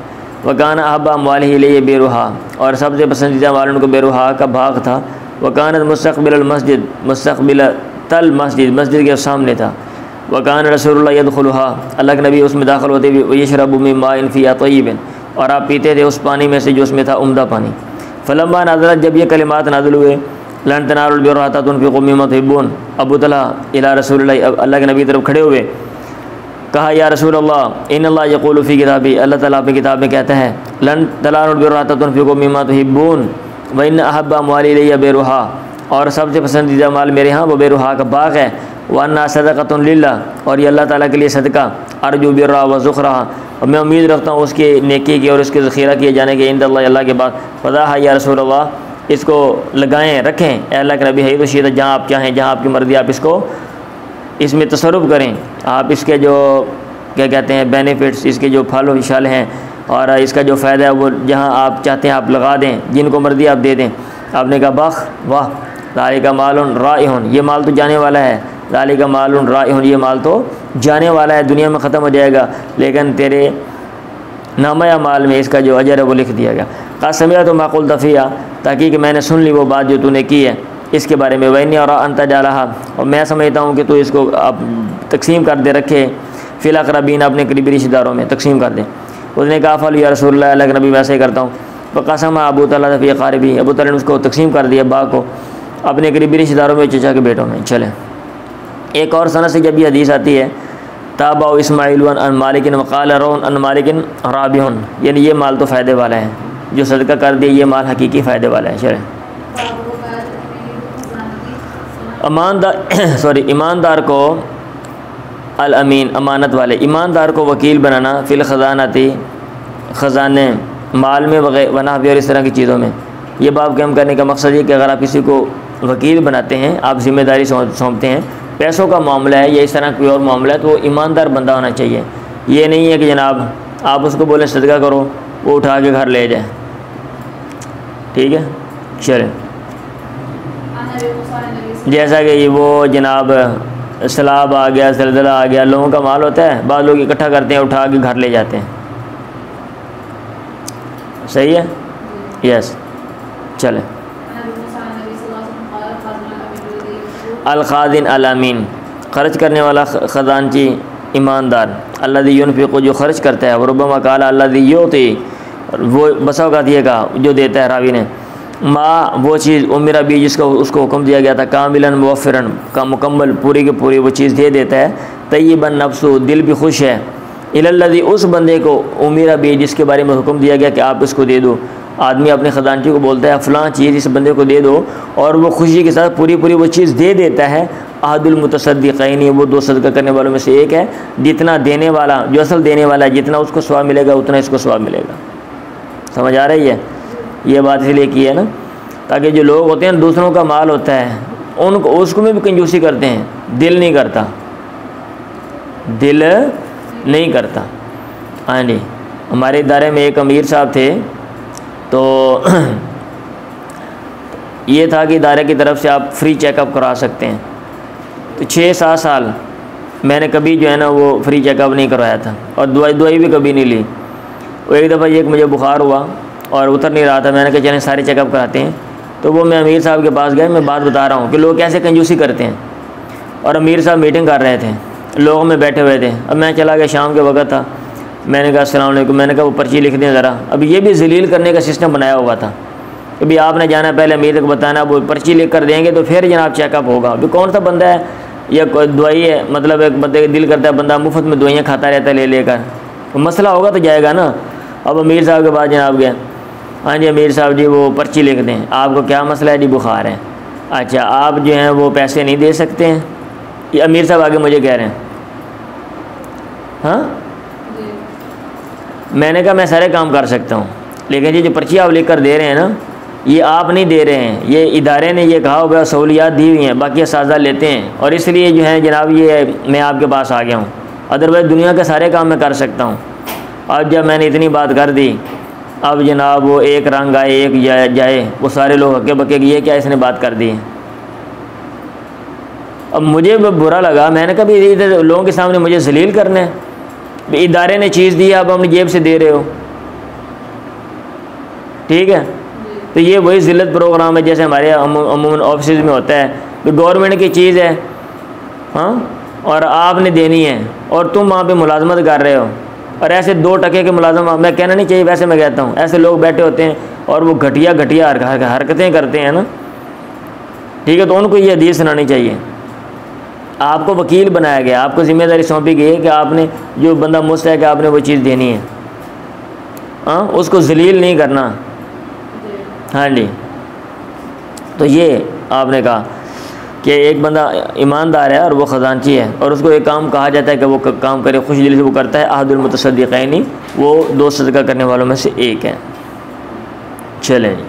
वकान अहब्बा अम्वालिही इलैहि बेरुहा, और सबसे पसंदीदा माल उनको बेरुहा का बाग था। वकानत मुस्तक़बिल मस्जिद, मुस्तक़बिल तल मस्जिद, मस्जिद के सामने था। वकान रसूलुल्लाह यदखुलुहा, अल्लाह के नबी उसमें दाखिल होते हुए यशरबु मिन माइन फ़ीहा तय्यिबिन, और आप पीते थे उस पानी में से जो उसमें था उम्दा पानी। फ़लम्मा नज़लत, जब ये कलिमात नाज़िल हुए, लन तनालुल बिर्रा हत्ता तुनफ़िक़ू मिम्मा तुहिब्बून, अबू तलहा इला रसूलिल्लाह, अल्लाह के नबी की तरफ खड़े हुए, कहा या रसूल अल्लाह इन्नल्लाह यक़ूलु फ़ी किताबी, अल्लाह ताला अपनी किताब में कहता है लन तनालुल बिर्रा हत्ता तुनफ़िक़ू मिम्मा तुहिब्बून व इन्न अहब्बा अम्वाली इलैया बेरुहा, और सबसे पसंदीदा माल मेरे यहाँ वो बेरुहा का बाग है। व अन्ना सदक़तुन लिल्लाह, और ये अल्लाह ताला के लिए सदका। अर्जू बिर्रा व ज़ुख़रा, और मैं उम्मीद रखता हूँ उसके नेकी की और उसके ज़ख़ीरा किए जाने के इंदल्लाह, अल्लाह के बाद। फ़दा या रसूल अल्लाह, इसको लगाएँ, रखें अल्लाह के नबी है तो शीत, जहाँ आप चाहें, जहाँ आपकी मर्ज़ी आप इसको इसमें तसर्रुफ़ करें। आप इसके जो क्या कहते हैं बेनिफिट्स, इसके जो फल व विशाल हैं और इसका जो फ़ायदा है वो जहाँ आप चाहते हैं आप लगा दें, जिनको मर्ज़ी आप दे दें। आपने कहा बख वाह, ज़ालिका मालुन राइहुन, ये माल तो जाने वाला है। ज़ालिका मालुन राइहुन, ये माल तो जाने वाला है, दुनिया में ख़त्म हो जाएगा, लेकिन तेरे नामा माल में इसका जो अजर है वो लिख दिया गया। क़समिया तो माकुल दफ़िया, ताकि कि मैंने सुन ली वो बात जो तूने की है इसके बारे में। वैनी और अंता डाला, और मैं समझता हूँ कि तू इसको आप तकसीम कर दे, रखे फ़िल अक़रबीन, अपने करीबी रिश्तेदारों में तकसीम कर दे। उसने कहा फ़ल या रसूलुल्लाह, अल्लाह के नबी वैसे ही करता हूँ। फ़क़सम अबू तलहा फ़ी क़ारिबी, अबू तलहा ने उसको तकसीम कर दिया बाग को अपने करीबी रिश्तेदारों में, चचा के बेटों में। चले, एक और सनद से जब ये हदीस आती है ताबा इस्माइल अन मालिकिन वक़ाल रौन अन मालिकिन राबिहुन, यानी ये माल तो फ़ायदे वाला है, जो सदका कर दिया ये माल हकीकी फ़ायदे वाला है। चले, ईमानदार को अल अमीन, अमानत वाले, ईमानदार को वकील बनाना फ़िल ख़ज़ानती, ख़ज़ाने माल में वना भी और इस तरह की चीज़ों में। ये बाब कम करने का मकसद ये कि अगर आप किसी को वकील बनाते हैं, आप ज़िम्मेदारी सौंपते हैं, पैसों का मामला है या इस तरह कोई और मामला है, तो वो ईमानदार बंदा होना चाहिए। ये नहीं है कि जनाब आप उसको बोलें सदका करो, वो उठा के घर ले जाए। ठीक है, चलें, जैसा कि वो जनाब सैलाब आ गया, ज़लज़ला आ गया, लोगों का माल होता है, बाद लोग इकट्ठा करते हैं, उठा के घर ले जाते हैं। सही है, यस। चले, अल-ख़ाज़िन अल-अमीन, ख़र्च करने वाला ख़ज़ानची ईमानदार। अल्लज़ी युनफ़िक़ु, जो ख़र्च करता है। रुब्बमा क़ाला अल्लज़ी युती, वो बसा औक़ात ये कहा जो देता है रावी ने। माँ, वो चीज़ उमिरा भी जिसका उसको हुक्म दिया गया था, कामिलन मुवफ़्फ़िरन, का मुकम्मल पूरी की पूरी वो चीज़ दे देता है। तय्यिबन नफ्सु, दिल भी खुश है। इलल्लज़ी, उस बंदे को उमिरा भी जिसके बारे में हुक्म दिया गया कि आप इसको दे दो। आदमी अपने ख़जानची को बोलता है फ़लाँ चीज़ इस बंदे को दे दो, और वो खुशी के साथ पूरी वो चीज़ दे देता है। अहदुल मुतसद्दिक़ैन, वो 2 सदका करने वालों में से एक है। जितना देने वाला, जो असल देने वाला है, जितना उसको सवाब मिलेगा उतना इसको सवाब मिलेगा। समझ आ रही है? ये बात इसलिए की है ना, ताकि जो लोग होते हैं दूसरों का माल होता है उनको, उसको में भी कंजूसी करते हैं, दिल नहीं करता, दिल नहीं करता। हाँ जी, हमारे इदारे में एक अमीर साहब थे, तो ये था कि इदारे की तरफ से आप फ्री चेकअप करा सकते हैं। तो 6-7 साल मैंने कभी जो है ना वो फ्री चेकअप नहीं करवाया था, और दवाई भी कभी नहीं ली। वो एक दफ़ा एक मुझे बुखार हुआ और उतर नहीं रहा था, मैंने कहा चलें सारे चेकअप कराते हैं। तो वो मैं अमीर साहब के पास गया, मैं बात बता रहा हूँ कि लोग कैसे कंजूसी करते हैं। और अमीर साहब मीटिंग कर रहे थे, लोगों में बैठे हुए थे। अब मैं चला गया, शाम के वक्त था। मैंने कहा अस्सलाम वालेकुम, मैंने कहा वो पर्ची लिख दें ज़रा। अब ये भी जलील करने का सिस्टम बनाया हुआ था कि भाई आपने जाना, पहले अमीर तक बताना, वो पर्ची लिख कर देंगे तो फिर जनाब चेकअप होगा। अभी कौन सा बंदा है या दवाई है, मतलब एक बंदे का दिल करता है बंदा मुफ्त में दवाइयाँ खाता रहता है ले लेकर, तो मसला होगा तो जाएगा ना। अब अमीर साहब के पास जनाब गया, हाँ जी अमीर साहब जी वो पर्ची लिख दें, आपको क्या मसला है जी? बुखार है। अच्छा, आप जो हैं वो पैसे नहीं दे सकते हैं? ये अमीर साहब आगे मुझे कह रहे हैं। हाँ, मैंने कहा मैं सारे काम कर सकता हूँ, लेकिन ये जो पर्ची आप लिख कर दे रहे हैं ना, ये आप नहीं दे रहे हैं, ये इदारे ने ये कहा हुआ सहूलियात दी हुई हैं, बाकी साजा लेते हैं, और इसलिए जो है जनाब ये मैं आपके पास आ गया हूँ, अदरवाइज़ दुनिया के सारे काम मैं कर सकता हूँ। अब जब मैंने इतनी बात कर दी, अब जनाब वो एक रंग आए एक जाए, वो सारे लोग हक्के बक्के कि ये क्या इसने बात कर दी है। अब मुझे बुरा लगा, मैंने कहा इधर लोगों के सामने मुझे जलील करना है, इदारे ने चीज़ दी आप अपनी जेब से दे रहे हो, ठीक है। तो ये वही ज़िल्लत प्रोग्राम है जैसे हमारे अमूमन ऑफिस में होता है कि गवर्नमेंट की चीज़ है, हाँ, और आपने देनी है, और तुम वहाँ पे मुलाजमत कर रहे हो। और ऐसे 2 टके के मुलाजम, मैं कहना नहीं चाहिए, वैसे मैं कहता हूँ, ऐसे लोग बैठे होते हैं और वो घटिया हरकतें करते हैं ना, ठीक है। तो उनको ये हदीस सुनानी चाहिए। आपको वकील बनाया गया, आपको ज़िम्मेदारी सौंपी गई है कि आपने, जो बंदा मुस्तहक़ है आपने वो चीज़ देनी है, हाँ, उसको जलील नहीं करना। हाँ जी, तो ये आपने कहा कि एक बंदा ईमानदार है और वो ख़जानची है, और उसको एक काम कहा जाता है कि वो काम करे, खुश दिल से वो करता है। अहदुल मुतसद्दिक़ैन, वो 2 सदका करने वालों में से एक है। चलें जी।